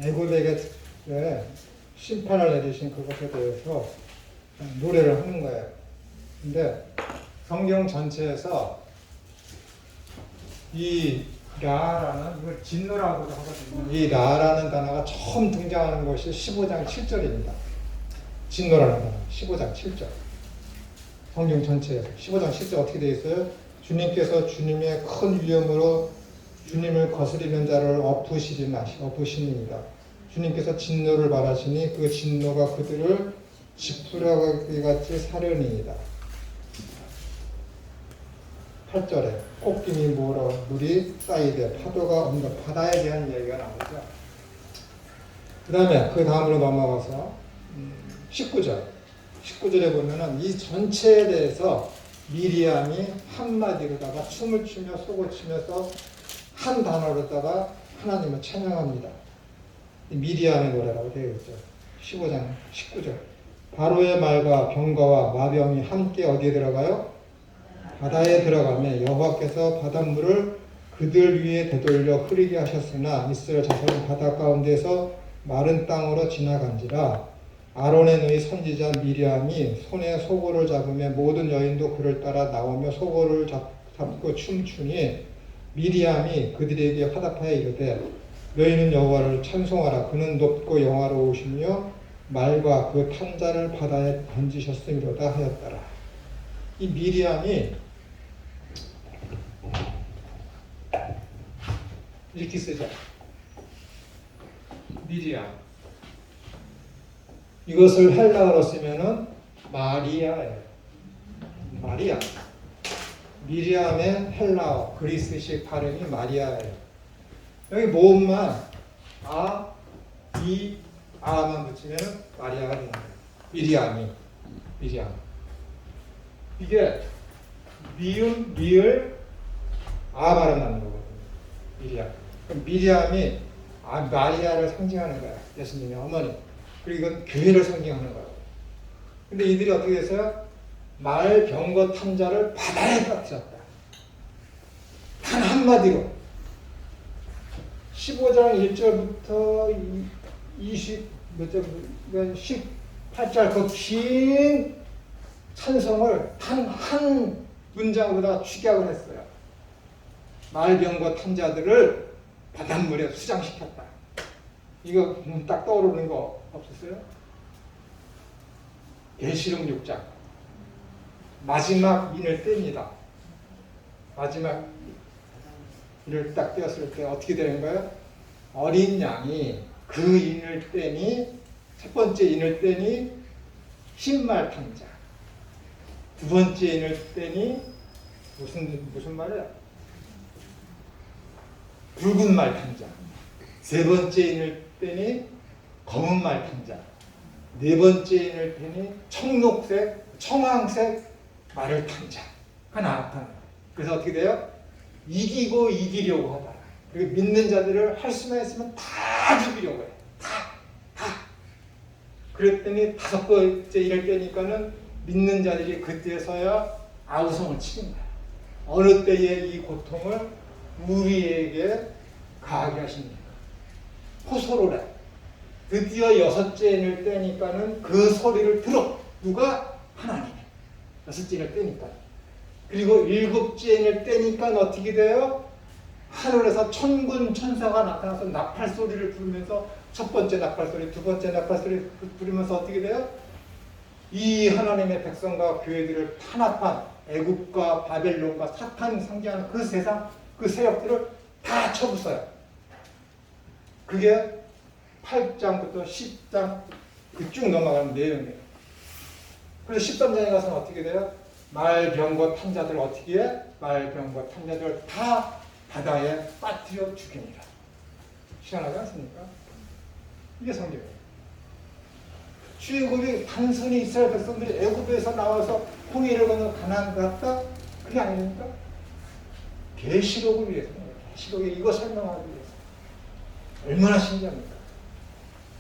애굽에게 심판을 내리신 그것에 대해서 노래를 하는 거예요. 근데 성경 전체에서 이 라라는 이걸 진노라고도 하거든요. 이 라라는 단어가 처음 등장하는 것이 15장 7절입니다. 진노라는 단어 15장 7절. 성경 전체에서 15장 7절 어떻게 되어 있어요? 주님께서 주님의 큰 위엄으로 주님을 거스리는 자를 엎으시니이다. 주님께서 진노를 바라시니 그 진노가 그들을 지푸라기 같이 사려니이다. 8절에 꽃김이 물어 물이 쌓이되 파도가 없는 바다에 대한 얘기가 나오죠. 그 다음에 그 다음으로 넘어가서 19절에 보면은 이 전체에 대해서 미리암이 한마디로다가 춤을 추며 속을 치면서 한 단어로다가 하나님을 찬양합니다. 미리암의 노래라고 되어 있죠. 15장 19절. 바로의 말과 병거와 마병이 함께 어디에 들어가요? 바다에 들어가며 여호와께서 바닷물을 그들 위에 되돌려 흐리게 하셨으나 이스라엘 자손은 바다 가운데서 마른 땅으로 지나간지라. 아론의 누이 선지자 미리암이 손에 소고를 잡으며 모든 여인도 그를 따라 나오며 소고를 잡고 춤추니 미리암이 그들에게 화답하여 이르되 너희는 여호와를 찬송하라. 그는 높고 영화로우시며 말과 그 탄자를 바다에 던지셨음이로다 하였더라. 이 미리암이 이렇게 쓰죠. 미리암. 이것을 헬라어로 쓰면은 마리아예요. 마리아. 미리암의 헬라어 그리스식 발음이 마리아예요. 여기 모음만 아, 이, 아만 붙이면 마리아가 되는 거예요. 미리암. 이게 미음, 리을, 아 발음 나는 거거든요. 미리암. 그럼 미리암이 마리아를 상징하는 거야. 예수님의 어머니. 그리고 이건 교회를 상징하는 거예요. 근데 이들이 어떻게 했어요? 말, 병거, 탐자를 바다에 빠뜨렸다. 단 한마디로 15장 1절부터 18절 그 긴 찬송을 단 한 문장으로 축약을 했어요. 말, 병거, 탐자들을 바닷물에 수장시켰다. 이거 딱 떠오르는 거 없었어요? 계시록 6장 마지막 인을 뗍니다. 마지막 인을 딱 떼었을 때 어떻게 되는 거예요? 어린 양이 그 인을 떼니 첫 번째 인을 떼니 흰말 탕자, 두 번째 인을 떼니 무슨 말이야? 붉은 말 탕자, 세 번째 인을 떼니 검은 말 탕자, 네 번째 인을 떼니 청황색 말을 탕자가 나타나요. 그래서 어떻게 돼요? 이기고 이기려고 하다. 그리고 믿는 자들을 할 수만 있으면 다 죽이려고 해요. 다. 그랬더니 다섯 번째 인을 떼니까는 믿는 자들이 그때서야 아우성을 치는 거예요. 어느 때에 이 고통을 우리에게 가하게 하십니까? 호소를 해. 드디어 여섯째 인을 떼니까는 그 소리를 들어. 누가? 하나님이. 여섯째 인을 떼니까. 그리고 일곱째 인을 떼니까 어떻게 돼요? 하늘에서 천군 천사가 나타나서 나팔 소리를 부르면서 첫 번째 나팔 소리, 두 번째 나팔 소리 부르면서 어떻게 돼요? 이 하나님의 백성과 교회들을 탄압한 애굽과 바벨론과 사탄이 상징하는 그 세상, 그 세력들을 다 쳐부숴요. 그게 8장부터 10장 쭉 넘어가는 내용이에요. 그래서 13장에 가서는 어떻게 돼요? 말, 병거, 탐자들 어떻게 해? 말, 병거, 탐자들 다 바다에 빠뜨려 죽입니다. 희한하지 않습니까? 이게 성경이에요. 출애굽이 단순히 이스라엘 백성들이 애굽에서 나와서 홍해를 건너 가나안 갔다? 그게 아닙니까? 계시록을 위해서, 계시록에 이거 설명하기 위해서. 얼마나 신기합니까?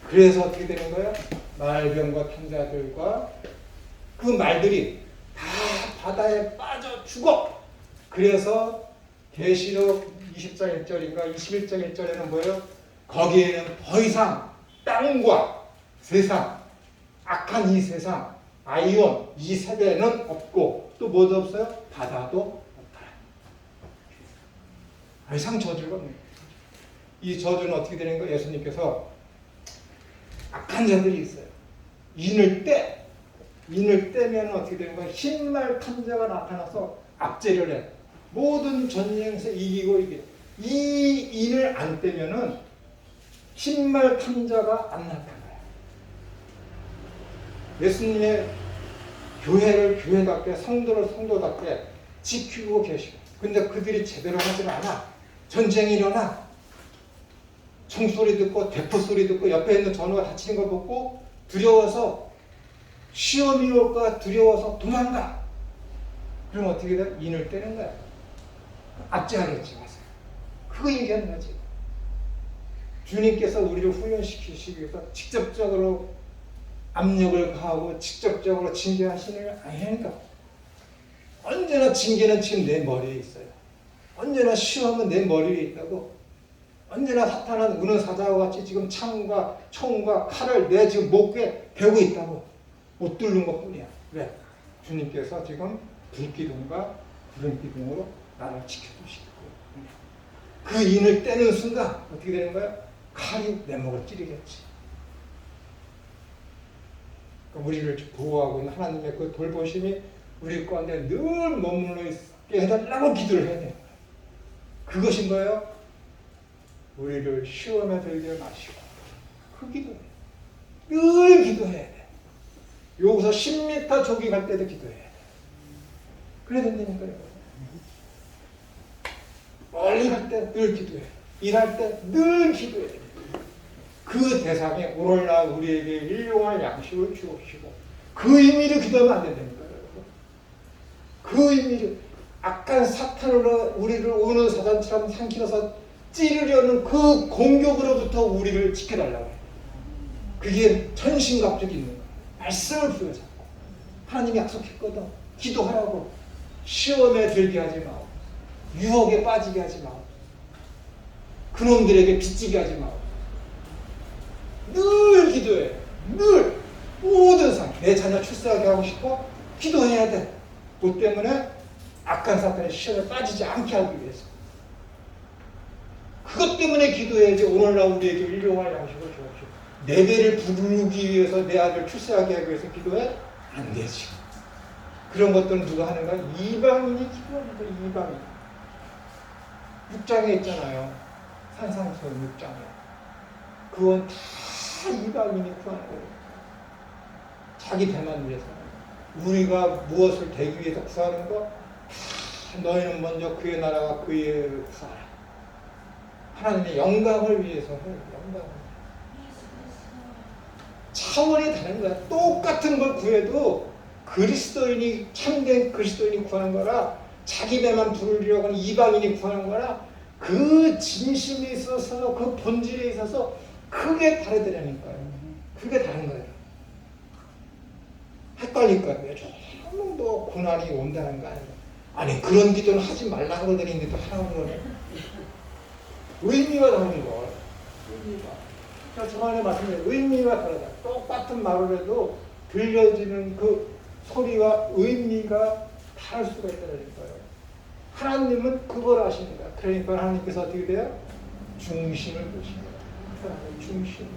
그래서 어떻게 되는 거예요? 말, 병거, 탐자들과 그 말들이 다 바다에 빠져 죽어. 그래서 계시록 20장 1절인가 21장 1절에는 뭐예요? 거기에는 더 이상 땅과 세상, 악한 이 세상, 아이온 이 세대는 없고 또 뭐도 없어요? 바다도 없다. 이상 저주가 없네. 이 저주는 어떻게 되는 거예요? 예수님께서 악한 자들이 있어요. 인을 떼면 어떻게 되는 거예요? 흰말 탐자가 나타나서 압제를 해. 모든 전쟁에서 이기고 이게. 이 인을 안 떼면은 흰말 탐자가 안 나타나요. 예수님의 교회를 교회답게, 성도를 성도답게 지키고 계시고, 근데 그들이 제대로 하질 않아. 전쟁이 일어나. 총소리 듣고 대포 소리 듣고 옆에 있는 전우가 다치는 걸 보고 두려워서, 시험이 올까 두려워서 도망가. 그럼 어떻게 돼? 인을 떼는 거야. 압제하겠지 마세요. 그거 얘기하는 거지. 주님께서 우리를 훈련시키시기 위해서 직접적으로 압력을 가하고 직접적으로 징계하시는 게 아니니까. 언제나 징계는 지금 내 머리에 있어요. 언제나 시험은 내 머리에 있다고. 언제나 사탄은 우는 사자와 같이 지금 창과 총과 칼을 내 지금 목에 베고 있다고. 못 뚫는 것 뿐이야. 왜? 주님께서 지금 불기둥과 구름기둥으로 나를 지켜주시고, 그 인을 떼는 순간 어떻게 되는 거야? 칼이 내 목을 찌르겠지. 그러니까 우리를 보호하고 있는 하나님의 그 돌보심이 우리 가운데 늘 머물러 있게 해달라고 기도를 해야 돼요. 그것인 거예요. 우리를 시험에 들게 마시고, 그 기도해요. 늘 기도해야 돼. 여기서 10m 조기 갈 때도 기도해야 돼. 그래야 된다니까요. 멀리 갈 때 늘 기도해. 일할 때 늘 기도해. 그 대상에 오늘날 우리에게 일용할 양식을 주옵시고, 그 의미로 기도하면 안 된다니까요. 그 의미로 악한 사탄으로 우리를 오는 사단처럼 삼키어서 찌르려는 그 공격으로부터 우리를 지켜달라고 해요. 그게 전신갑주기 있는 거예요. 말씀을 부여잡고 하나님이 약속했거든. 기도하라고. 시험에 들게 하지 마오. 유혹에 빠지게 하지 마오. 그놈들에게 빚지게 하지 마오. 늘 기도해. 늘 모든 상. 내 자녀 출세하게 하고 싶어? 기도해야 돼. 그 때문에 악한 사탄의 시험에 빠지지 않게 하기 위해서. 그것 때문에 기도해야지. 오늘날 우리에게 일용할 양식을 주옵시고. 내 배를 부르기 위해서 내 아들 출세하게 하기 위해서 기도해? 안 되지. 그런 것들은 누가 하는가? 이방인이 기도합니다. 이방인. 6장에 있잖아요. 산상수훈 6장에. 그건 다 이방인이 구하는 거예요. 자기 배만 위해서. 우리가 무엇을 되기 위해서 구하는 거? 다 너희는 먼저 그의 나라와 그의 의를 구하라. 하나님의 영광을 위해서 해요. 영광을. 차원이 다른 거야. 똑같은 걸 구해도 그리스도인이, 참된 그리스도인이 구하는 거라, 자기 배만 부르려고 하는 이방인이 구하는 거라, 그 진심에 있어서, 그 본질에 있어서 크게 다르더라니까요. 그게 다른 거예요. 헷갈릴 거예요. 조금 뭐 고난이 온다는 거 아니에요. 아니, 그런 기도는 하지 말라고 그러더니 또 하라고 그러네. 의미가 다른 거. 의미가. 저번에 말씀드린 의미가 다르다. 똑같은 말을 해도 들려지는 그 소리와 의미가 다를 수가 있다는 거예요. 하나님은 그걸 아십니다. 그러니까 하나님께서 어떻게 돼요? 중심을 보십니다. 하나님의 중심.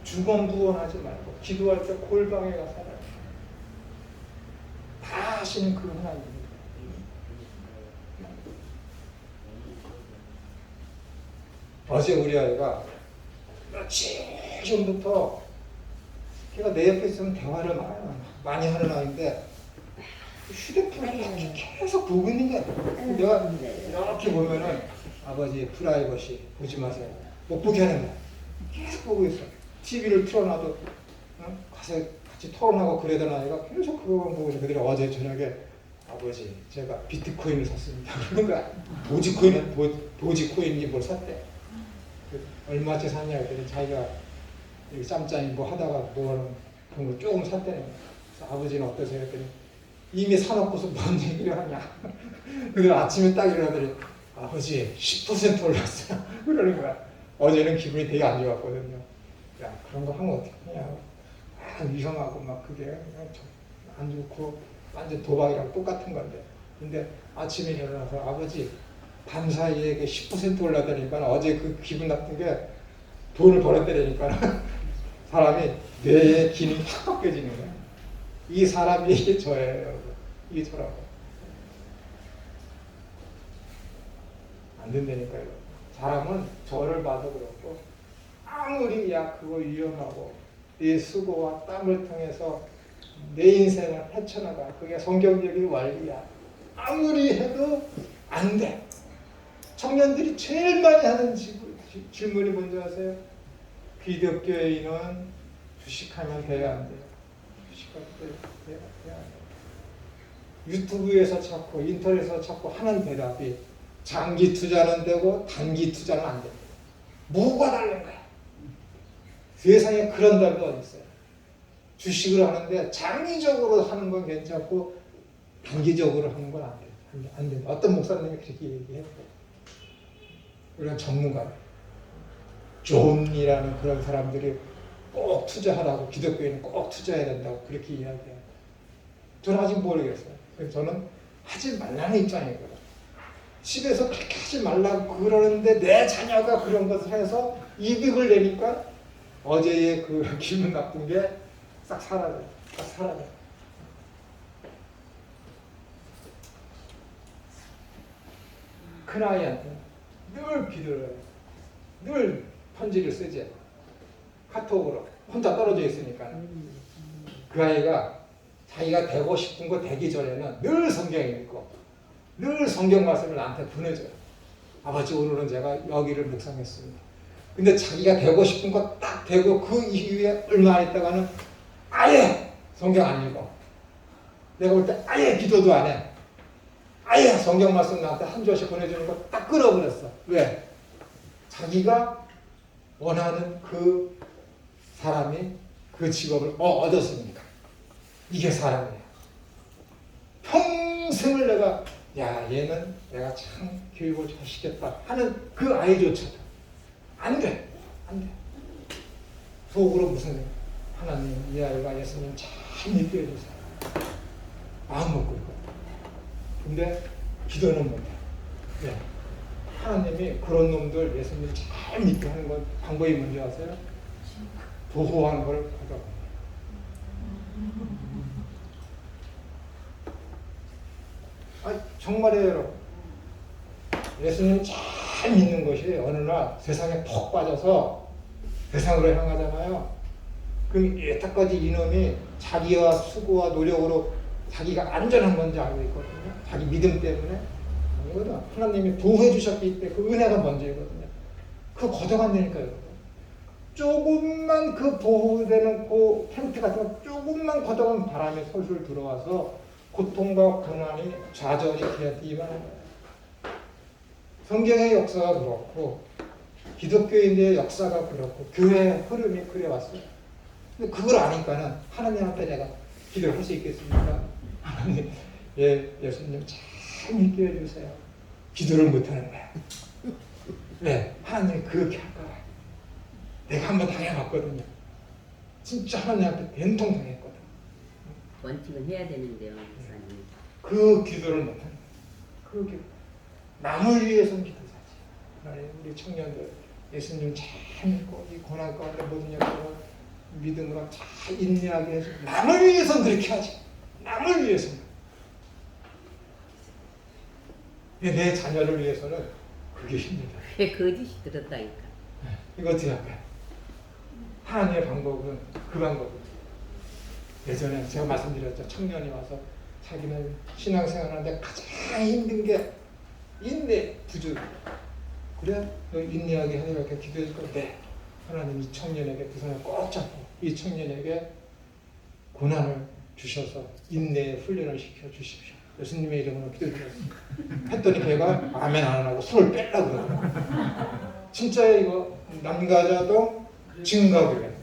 주검부원하지 말고 기도할 때 골방에 가서 하나님. 다 아시는 그 하나님입니다. 어제 우리 아이가 며칠 전부터 걔가 내 옆에 있으면 대화를 많이 하는 아이인데 휴대폰을 계속 보고 있는 거야. 내가 이렇게 보면은 아버지 프라이버시 보지 마세요. 못 보게 하는 거야. 계속 보고 있어. TV를 틀어놔도 가서 같이 토론하고 그러던 아이가 계속 그거만 보고 있어. 그들이 어제 저녁에 아버지 제가 비트코인을 샀습니다. 그런 거야. 도지코인이 뭘 샀대. 얼마치 샀냐 그랬더니 자기가 짬짬이 뭐 하다가 뭐 그런 거 조금 샀대요. 그래서 아버지는 어떠세요? 그랬더니 이미 사놓고서 뭔 얘기를 하냐. 근데 아침에 딱 일어나더니 아버지 10% 올랐어요. 그러는 거야. 어제는 기분이 되게 안 좋았거든요. 야 그런 거 하면 어떡하냐. 이상하고 막 그게 안 좋고 완전 도박이랑 똑같은 건데. 근데 아침에 일어나서 아버지 밤사이에 10% 올라다니까 어제 그 기분 나쁜 게 돈을 벌었다니까 사람이 뇌의 기능이 확 바뀌어지는 거야. 이 사람이 이게 저예요. 이게 저라고. 안 된다니까요. 사람은 저를 봐도 그렇고 아무리 야 그거 위험하고 이 수고와 땀을 통해서 내 인생을 헤쳐나가. 그게 성경적인 원리야. 아무리 해도 안 돼. 청년들이 제일 많이 하는 질문이 뭔지 아세요? 기독교인은 주식하면 돼야 안 돼요? 주식하면 돼야 안 돼요? 유튜브에서 찾고 인터넷에서 찾고 하는 대답이 장기 투자는 되고 단기 투자는 안 됩니다. 뭐가 다른 거야? 세상에 그런 답이 어디 있어요? 주식을 하는데 장기적으로 하는 건 괜찮고 단기적으로 하는 건 안 돼요. 안 돼요. 어떤 목사님이 그렇게 얘기했어요. 우리는 전문가예요. 존이라는 그런 사람들이 꼭 투자하라고, 기독교인은 꼭 투자해야 된다고 그렇게 이야기해요. 저는 아직 모르겠어요. 그래서 저는 하지 말라는 입장이거든요. 집에서 그렇게 하지 말라고 그러는데 내 자녀가 그런 것을 해서 이득을 내니까 어제의 그 기분 나쁜 게 싹 사라져요. 싹 사라져요. 큰아이한테 늘 기도를 해요. 늘 편지를 쓰지. 카톡으로. 혼자 떨어져 있으니까. 그 아이가 자기가 되고 싶은 거 되기 전에는 늘 성경 읽고 늘 성경 말씀을 나한테 보내줘요. 아버지 오늘은 제가 여기를 묵상했습니다. 근데 자기가 되고 싶은 거 딱 되고 그 이후에 얼마 안 있다가는 아예 성경 안 읽어. 내가 볼 때 아예 기도도 안 해. 아예 성경 말씀 나한테 한 조씩 보내주는 거 딱 끊어버렸어. 왜? 자기가 원하는 그 사람이 그 직업을 얻었으니까. 이게 사람이에요. 평생을 내가 야 얘는 내가 참 교육을 잘 시켰다 하는 그 아이조차도 안 돼. 안 돼. 속으로 무슨 하나님 이 아이가 예수님 잘 믿게 해주세요. 마음 먹고 있고. 근데 기도는 못해. 네. 하나님이 그런 놈들 예수님 잘 믿게 하는 건 방법이 뭔지 아세요? 보호하는 걸 가져가. 정말이에요, 여러분. 예수님 잘 믿는 것이 어느 날 세상에 푹 빠져서 세상으로 향하잖아요. 그럼 여태까지 이놈이 자기와 수고와 노력으로 자기가 안전한 건지 알고 있거든요. 자기 믿음 때문에. 아니거든. 하나님이 보호해 주셨기 때문에 그 은혜가 먼저이거든요. 그거 거둬간다니까요, 여러분. 조금만 그 보호되는 그 텐트 같은 거 조금만 걷어간 바람이 솔솔 들어와서 고통과 고난이 좌절이 그한테 임하는 거예요. 성경의 역사가 그렇고 기독교인의 역사가 그렇고 교회의 흐름이 그래왔어요. 근데 그걸 아니까는 하나님한테 내가 기도를 할 수 있겠습니까? 하나님, 예수님 잘 믿게 해주세요. 기도를 못하는 거야. 왜? 하나님이 그렇게 할까 봐. 내가 한번 당해봤거든요. 진짜 하나님한테 된통 당했거든. 원칙은 해야 되는데요, 목사님. 그 기도를 못하는 거야. 그 기도. 남을 위해서는 기도하지. 하나님, 우리 청년들 예수님 잘 믿고 이 고난 가운데 모든 역사를 믿음으로 잘 인내하게 해주고 남을 위해서는 그렇게 하지. 남을 위해서는. 내 자녀를 위해서는 그게 힘들다. 그게 거짓이 들었다니까. 이거 어떻게 할까요? 하나님의 방법은 그 방법이에요. 예전에 제가 말씀드렸죠. 청년이 와서 자기는 신앙생활하는데 가장 힘든 게 인내 부족. 그래? 너 인내하게 하느라 이렇게 기도해 줄 건데 하나님 이 청년에게 그 손을 꼭 잡고 이 청년에게 고난을 주셔서 인내의 훈련을 시켜 주십시오. 예수님의 이름으로 기도드렸습니다. 했더니 걔가 아멘 안 하고 손을 뺄라고 그러더라고요. 진짜 이거 남가자동 증가교회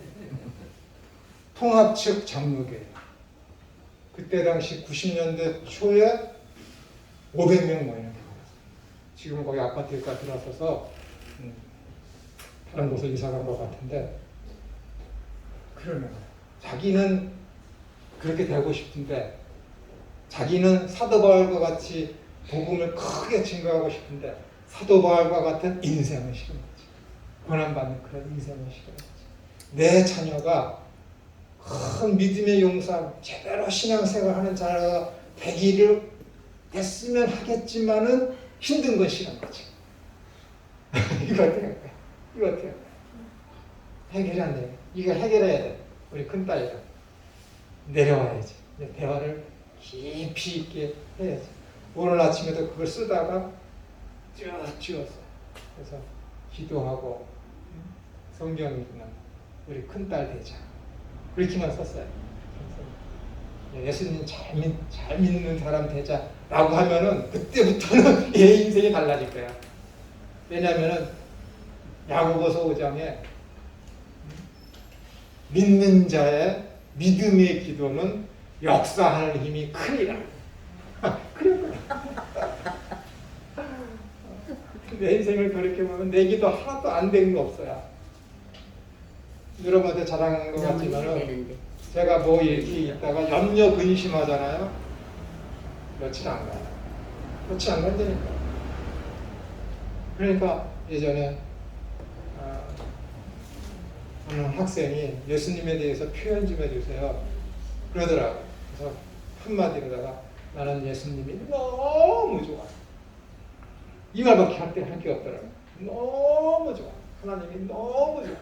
통합 측 장로교회 그때 당시 90년대 초에 500명 모이는 교회였어요. 지금 거기 아파트가 들어서서 다른 곳에 이사 간 것 같은데 그러는 거예요. 자기는 그렇게 되고 싶은데 자기는 사도 바울과 같이 복음을 크게 증거하고 싶은데 사도 바울과 같은 인생을 싫은 거지. 고난받는 그런 인생을 싫은 거지. 내 자녀가 큰 믿음의 용사, 제대로 신앙생활 하는 자녀가 되기를 됐으면 하겠지만은 힘든 건 싫은 거지. 이거 어떻게 할까? 이거 어떻게 할까? 해결이 안 돼. 이거 해결해야 돼. 우리 큰딸이랑 내려와야지. 대화를 깊이 있게 해야지. 오늘 아침에도 그걸 쓰다가 쭉 지웠어. 그래서 기도하고 성경 읽는 우리 큰딸 되자. 그렇게만 썼어요. 예수님 잘 믿는 사람 되자라고 하면은 그때부터는 얘 인생이 달라질 거야. 왜냐면은 야고보서 5장에 믿는 자의 믿음의 기도는 역사하는 힘이 크니라. 그래. 내 인생을 그렇게 보면 내 기도 하나도 안 된 거 없어요. 여러분한테 자랑한 것 같지만은 제가 뭐 이렇게 있다가 염려 근심하잖아요. 며칠 안 가요. 며칠 안 간다니까. 그러니까 예전에 어느 학생이 예수님에 대해서 표현 좀 해주세요. 그러더라고요. 그래서 한마디로다가 나는 예수님이 너무 좋아. 이 말밖에 할 게 없더라고요. 너무 좋아. 하나님이 너무 좋아.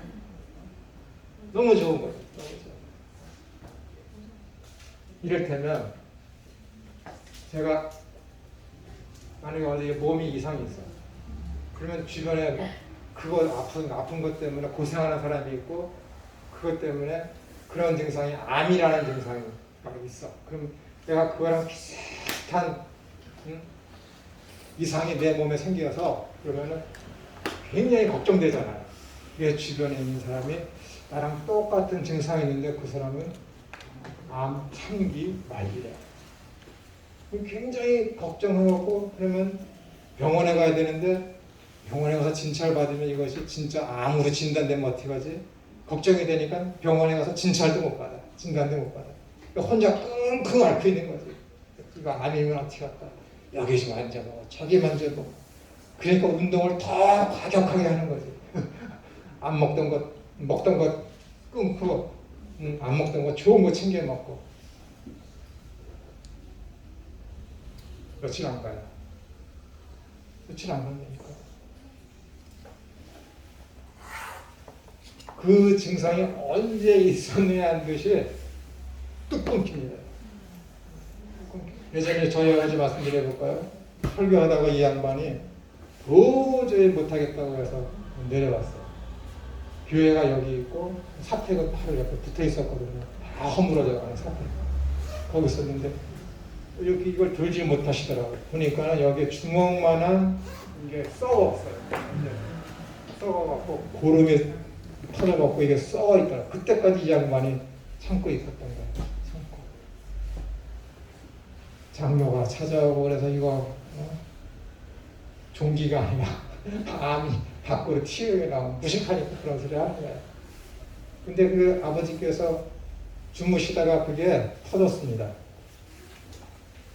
너무 좋은 거예요. 너무 좋아. 이를테면 제가 만약에 어디 몸이 이상이 있어. 그러면 주변에 그거 아픈 것 때문에 고생하는 사람이 있고 그것 때문에 그런 증상이 암이라는 증상이 막 있어. 그럼 내가 그거랑 비슷한 이상이 내 몸에 생겨서 그러면은 굉장히 걱정되잖아요. 내 주변에 있는 사람이 나랑 똑같은 증상이 있는데 그 사람은 암 3기 말기래. 굉장히 걱정하고 그러면 병원에 가야 되는데 병원에 가서 진찰 받으면 이것이 진짜 암으로 진단되면 어떻게 하지? 걱정이 되니까 병원에 가서 진찰도 못 받아. 진단도 못 받아. 혼자 끙끙 앓고 있는 거지. 이거 암이면 어떻게 할까? 여기 좀 만져보고 저기 만져보고. 그러니까 운동을 더 과격하게 하는 거지. 안 먹던 것 끊고 안 먹던 거 좋은 거 챙겨 먹고. 며칠 안 가요. 며칠 안 간다니까. 그 증상이 언제 있었느냐는 듯이 뚝 끊깁니다. 예전에 저희 여러 가지 말씀드려볼까요? 설교하다가 이 양반이 도저히 못하겠다고 해서 내려왔어요. 교회가 여기 있고 사택은 바로 옆에 붙어 있었거든요. 다 허물어져가는 사택. 거기 있었는데 이렇게 이걸 들지 못하시더라고요. 보니까 여기 주먹만한 이게 썩었어요. 썩어갖고 고름이 터져갖고 이게 썩어 있더라고요. 그때까지 이 양반이 참고 있었던 거예요. 참고. 장로가 찾아오고 그래서 이거 종기가 아니라 암이 밖으로 튀어나오게 나오면 무식하니까 그런 소리 하는 거예요. 근데 그 아버지께서 주무시다가 그게 터졌습니다.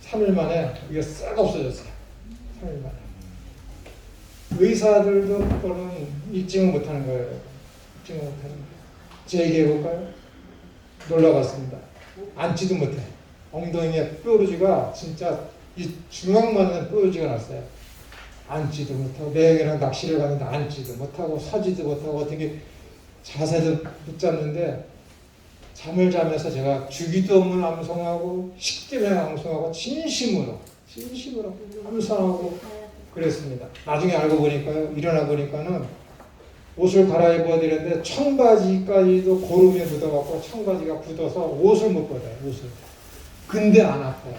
3일 만에 이게 싹 없어졌어요. 3일 만에. 의사들도 그거는 입증을 못하는 거예요. 입증을 못하는 거예요. 제 얘기해볼까요? 놀라봤습니다. 앉지도 못해. 엉덩이에 뾰루지가 진짜 이 중앙만한 뾰루지가 났어요. 앉지도 못하고 매일이랑 낚시를 가는데 앉지도 못하고 서지도 못하고 어떻게 자세도 못 잡는데 잠을 자면서 제가 주기도 없는 암송하고 식기면 암송하고 진심으로 암송하고 그랬습니다. 나중에 알고 보니까요. 일어나 보니까는 옷을 갈아입어야 되는데 청바지까지도 고름에 묻어갖고 청바지가 굳어서 옷을 못 벗어요. 옷을. 근데 안 아파요.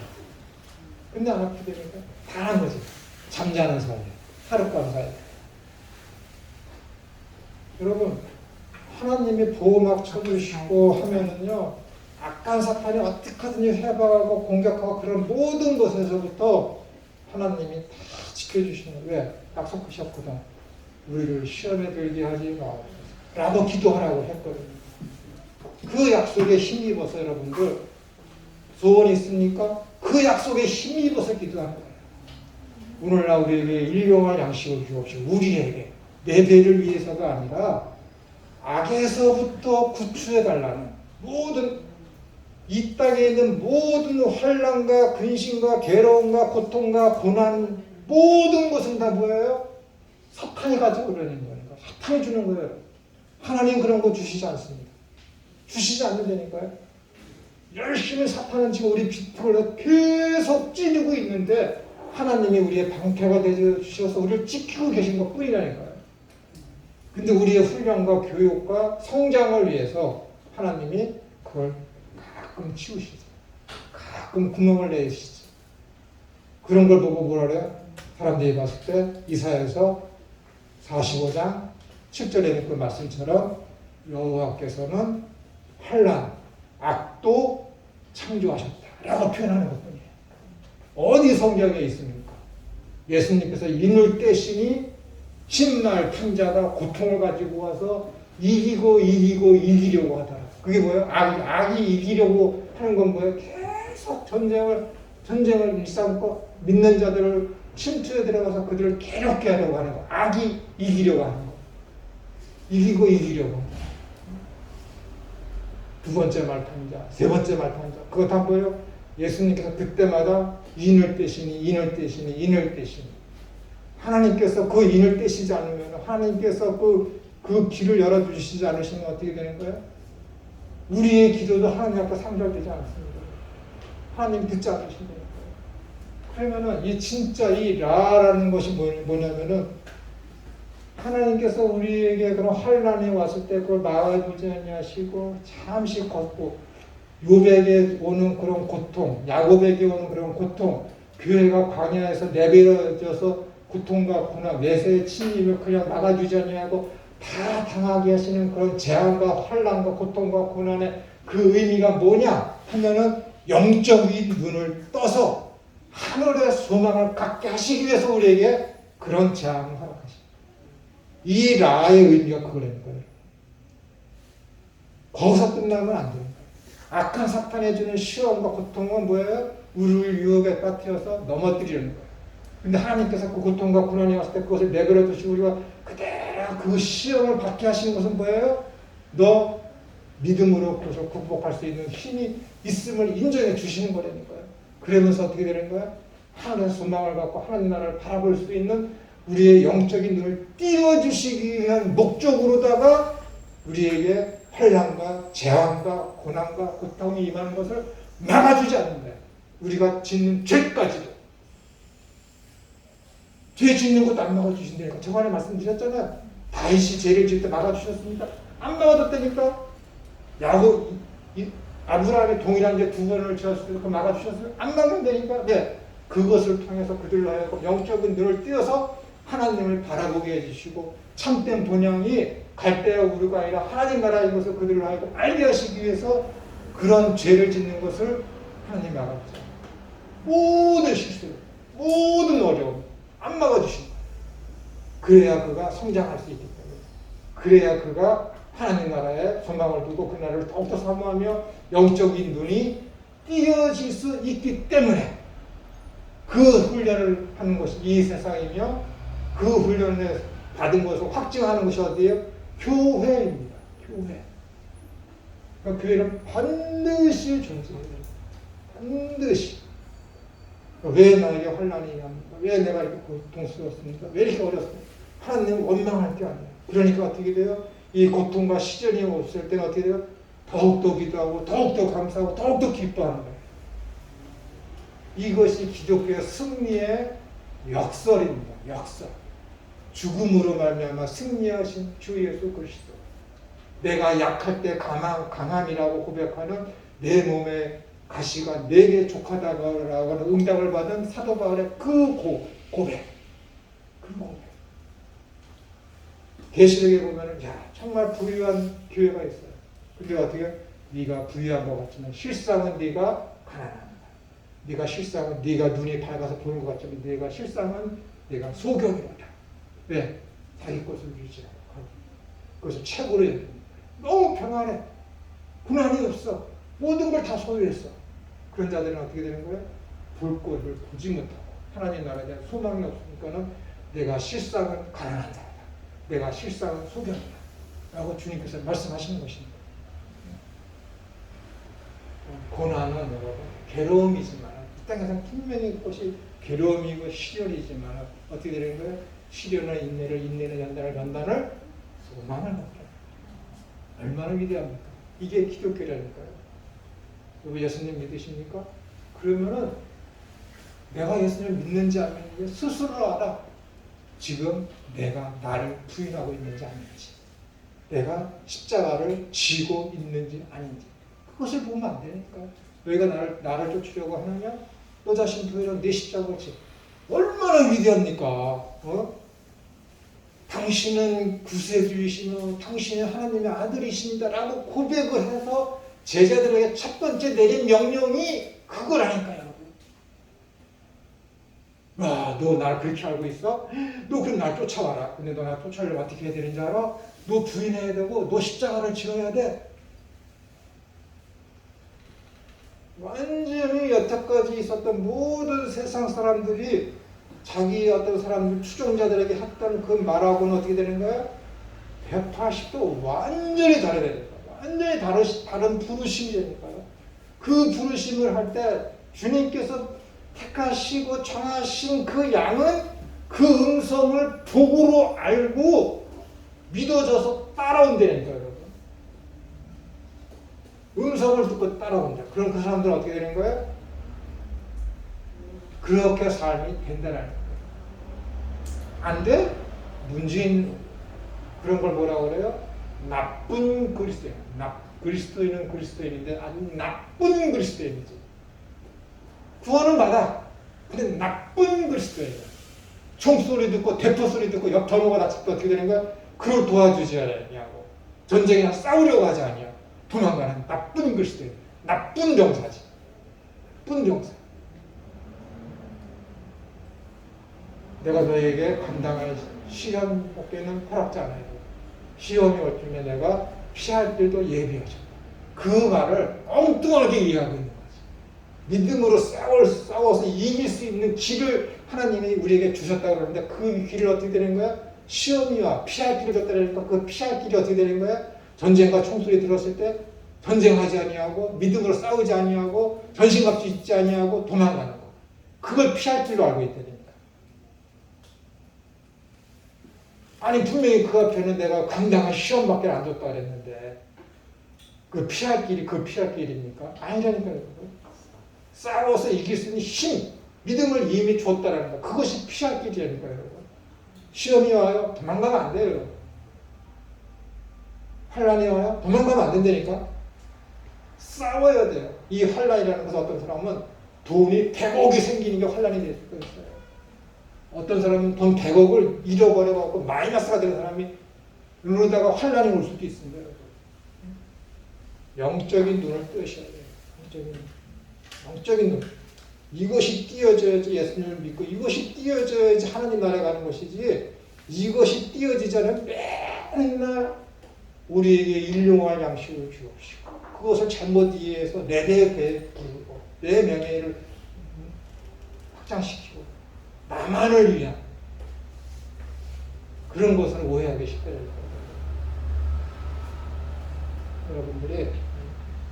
근데 안 아프게 되니까 다 한 거지. 잠자는 사이에. 하룻밤 사이에. 여러분 하나님이 보호막 쳐주시고 하면은요 악한 사탄이 어떻게든지 해방하고 공격하고 그런 모든 것에서부터 하나님이 다 지켜주시는 거예요. 왜? 약속하셨거든. 우리를 시험에 들게 하지 마 라고 기도하라고 했거든요. 그 약속에 힘입어서 여러분들 소원이 있습니까? 그 약속에 힘입어서 기도하는 거예요. 오늘날 우리에게 일용할 양식을 주옵시고 우리에게 내 배를 위해서가 아니라 악에서부터 구출해 달라는 모든 이 땅에 있는 모든 환난과 근심과 괴로움과 고통과 고난 모든 것은 다 뭐예요? 사탄이 가지고 그러는 거니까 사탄이 주는 거예요. 하나님 그런 거 주시지 않습니다. 주시지 않는다니까요. 열심히 사탄은 지금 우리 비틀어 계속 찌르고 있는데 하나님이 우리의 방패가 되어 주셔서 우리를 지키고 계신 것 뿐이라니까요. 근데 우리의 훈련과 교육과 성장을 위해서 하나님이 그걸 가끔 치우시죠. 가끔 구멍을 내시죠. 그런 걸 보고 뭐라 그래요? 사람들이 봤을 때 이사야서 45장 7절에 그 말씀처럼 여호와께서는 환난, 악도 창조하셨다라고 표현하는 것뿐이에요. 어디 성경에 있습니까? 예수님께서 인을 떼시니 심날 판자가 고통을 가지고 와서 이기려고 하더라. 그게 뭐예요? 악이 이기려고 하는 건 뭐예요? 계속 전쟁을 일삼고 믿는 자들을 침투에 들어가서 그들을 괴롭게 하려고 하는 거. 악이 이기려고 하는 거. 이기려고. 두 번째 말판자, 세 번째 말판자. 그거 다 뭐예요? 예수님께서 그때마다 인을 떼시니. 하나님께서 그 인을 떼시지 않으면 하나님께서 그 길을 열어주시지 않으시면 어떻게 되는 거예요? 우리의 기도도 하나님 앞에 상달되지 않습니다. 하나님 듣지 않으신다는 거예요. 그러면은 이 진짜 이 라라는 것이 뭐냐면은 하나님께서 우리에게 그런 환난이 왔을 때 그걸 막아주지 아니하시고 잠시 걷고 요백에 오는 그런 고통, 야곱에게 오는 그런 고통, 교회가 광야에서 내버려져서 고통과 고난, 외세의 침입을 그냥 막아주지 아니하고 다 당하게 하시는 그런 재앙과 환난과 고통과 고난의 그 의미가 뭐냐 하면은 영적인 눈을 떠서 하늘의 소망을 갖게 하시기 위해서 우리에게 그런 재앙을 허락하십니다. 이 라의 의미가 그거라는 거예요. 거기서 끝나면 안 돼요. 악한 사탄이 주는 시험과 고통은 뭐예요? 우리를 유혹에 빠뜨려서 넘어뜨리는 거예요. 근데 하나님께서 그 고통과 고난이 왔을 때 그것을 내버려 두시고 우리가 그대로 그 시험을 받게 하시는 것은 뭐예요? 너 믿음으로 그것을 극복할 수 있는 힘이 있음을 인정해 주시는 거라는 거예요. 그러면서 어떻게 되는 거예요? 하나님의 소망을 갖고 하나님 나라를 바라볼 수 있는 우리의 영적인 눈을 띄워주시기 위한 목적으로다가 우리에게 환난과 재앙과 고난과 고통이 임하는 것을 막아주지 않는 거예요. 우리가 짓는 죄까지도. 죄 짓는 것도 안 막아주신다니까. 저번에 말씀드렸잖아요. 다윗이 죄를 짓을 때 막아주셨습니다. 안 막아줬다니까. 아브라함이 동일한 죄 2번을 지었을 때 그 막아주셨어요. 안 막는다니까. 네. 그것을 통해서 그들로 하여금 영적인 눈을 띄어서 하나님을 바라보게 해주시고 참된 본향이 갈대아 우르가 아니라 하나님 나라인 것을 그들로 하여금 알게 하시기 위해서 그런 죄를 짓는 것을 하나님이 막아주세요. 모든 실수, 모든 어려움 안 막아주신다. 그래야 그가 성장할 수 있기 때문에, 그래야 그가 하나님 나라에 소망을 두고 그 나라를 더욱더 사모하며 영적인 눈이 띄어질 수 있기 때문에 그 훈련을 하는 것이 이 세상이며 그 훈련을 받은 것을 확증하는 것이 어디예요? 교회입니다. 교회. 그러니까 교회는 반드시 존재해야 돼요. 반드시. 왜 나에게 환난이 납니까? 왜 내가 이렇게 고통스럽습니까? 왜 이렇게 어렵습니까? 하나님 원망할 게 아니에요. 그러니까 어떻게 돼요? 이 고통과 시련이 없을 때는 어떻게 돼요? 더욱더 기도하고 더욱더 감사하고 더욱더 기뻐하는 거예요. 이것이 기독교의 승리의 역설입니다. 역설. 죽음으로 말미암아 승리하신 주 예수 그리스도. 내가 약할 때 강함이라고 고백하는 내 몸의 가시가 내게 족하다고 하는 응답을 받은 사도 바울의 그 고백. 그 고백. 계시록에 보면은 정말 부유한 교회가 있어요. 근데 어떻게? 네가 부유한 것 같지만 실상은 네가 가난합니다. 네가 실상은 네가 눈이 밝아서 보는 것 같지만 네가 실상은 네가 소경이다. 왜? 자기 것을 유지하고 그것을 최고로 여깁니다. 너무 평안해. 고난이 없어. 모든 걸 다 소유했어. 그런 자들은 어떻게 되는 거예요? 볼거리를 보지 못하고 하나님 나라에 대한 소망이 없으니까는 내가 실상은 가난한 자다. 내가 실상은 소경이다. 라고 주님께서 말씀하시는 것입니다. 고난은 여러분 괴로움이지만 이 땅에서는 분명히 그것이 괴로움이고 시련이지만 어떻게 되는 거예요? 시련은 인내를, 인내는 연단을, 연단을 소망을 낳게. 얼마나 위대합니까? 이게 기독교라니까요. 여러분 예수님 믿으십니까? 그러면은 내가 예수님을 믿는지 안 믿는지 스스로 알아. 지금 내가 나를 부인하고 있는지 아닌지, 내가 십자가를 지고 있는지 아닌지, 그것을 보면 안 되니까요. 너희가 나를 쫓으려고 하느냐? 너 자신 부인하고 내 십자가를 지. 얼마나 위대합니까? 당신은 구세주이시며 당신이 하나님의 아들이십니다라고 고백을 해서 제자들에게 첫 번째 내린 명령이 그거라니까요. 와, 너 날 그렇게 알고 있어? 너 그럼 날 쫓아와라. 근데 너 날 쫓아오려면 어떻게 해야 되는지 알아? 너 부인해야 되고 너 십자가를 지어야 돼. 완전히 여태까지 있었던 모든 세상 사람들이 자기 어떤 사람들 추종자들에게 했던 그 말하고는 어떻게 되는 거야? 180도 완전히 다르게 되는 거야. 완전히 다른 부르심이 되니까요. 그 부르심을 할 때 주님께서 택하시고 정하신 그 양은 그 음성을 복으로 알고 믿어져서 따라온다니까요, 여러분. 음성을 듣고 따라온다. 그럼 그 사람들은 어떻게 되는 거예요? 그렇게 삶이 된다는 거예요. 안 돼? 문제 있는 그런 걸 뭐라고 그래요? 나쁜 그리스도인. 그리스도인은 그리스도인인데 아주 나쁜 그리스도인이지. 구원은 받아. 근데 나쁜 그리스도인이야. 총소리 듣고 대포 소리 듣고 옆 터놓고 다쳤다 어떻게 되는 거야? 그걸 도와주지 않냐고. 전쟁이나 싸우려고 하지 않냐. 도망가는 나쁜 그리스도인. 나쁜 병사지. 나쁜 병사. 내가 너에게 감당할 시험 밖에는 허락지 않아요. 시험이 올 때면 내가 피할 때도 예비하죠. 그 말을 엉뚱하게 이해하고 있는 거지. 믿음으로 싸워서 이길 수 있는 길을 하나님이 우리에게 주셨다고 그러는데 그 길을 어떻게 되는 거야? 시험이 와. 피할 길을 줬다 그러니까 그 피할 길이 어떻게 되는 거야? 전쟁과 총소리 들었을 때 전쟁하지 아니하고 믿음으로 싸우지 아니하고 전신갑주 입지 아니하고 도망가는 거. 그걸 피할 길로 알고 있다니. 아니 분명히 그 앞에는 내가 감당한 시험밖에 안 줬다 그랬는데 그 피할 길입니까? 아니라니까요. 싸워서 이길 수 있는 힘, 믿음을 이미 줬다라는 거. 그것이 피할 길이라니까요. 여러분. 시험이 와요. 도망가면 안 돼요. 환란이 와요. 도망가면 안 된다니까. 싸워야 돼요. 이 환란이라는 것은 어떤 사람은 돈이 100억이 생기는 게 환란이 될 수가 있어요. 어떤 사람은 돈 100억을 잃어버려갖고 마이너스가 되는 사람이 그러다가 환란이 올 수도 있습니다. 영적인 눈을 뜨셔야 돼요. 영적인 눈. 이것이 띄어져야지 예수님을 믿고 이것이 띄어져야지 하나님 나라에 가는 것이지 이것이 띄어지지 않으면 맨날 우리에게 일용할 양식을 주옵시고 그것을 잘못 이해해서 내 배에 부르고 내 명예를 확장시키고 나만을 위한 그런 것을 오해하기 쉽더라고요. 여러분들이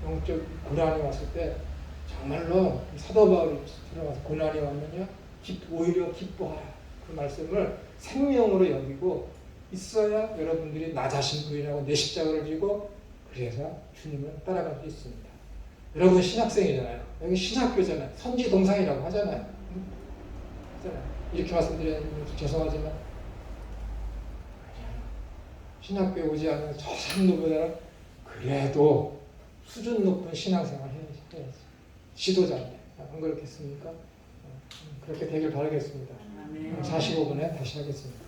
영적 고난이 왔을 때 정말로 사도 바울이 들어가서 고난이 왔느냐 오히려 기뻐하라. 그 말씀을 생명으로 여기고 있어야 여러분들이 나 자신 부인하고 내 십자가를 지고 그래서 주님을 따라갈 수 있습니다. 여러분 신학생이잖아요. 여기 신학교잖아요. 선지동상이라고 하잖아요. 이렇게 말씀드리면 죄송하지만 신학교에 오지 않는 저 사람들보다는 그래도 수준 높은 신앙생활을 해야지. 지도자인데 안 그렇겠습니까? 그렇게 되길 바라겠습니다. 45분에 다시 하겠습니다.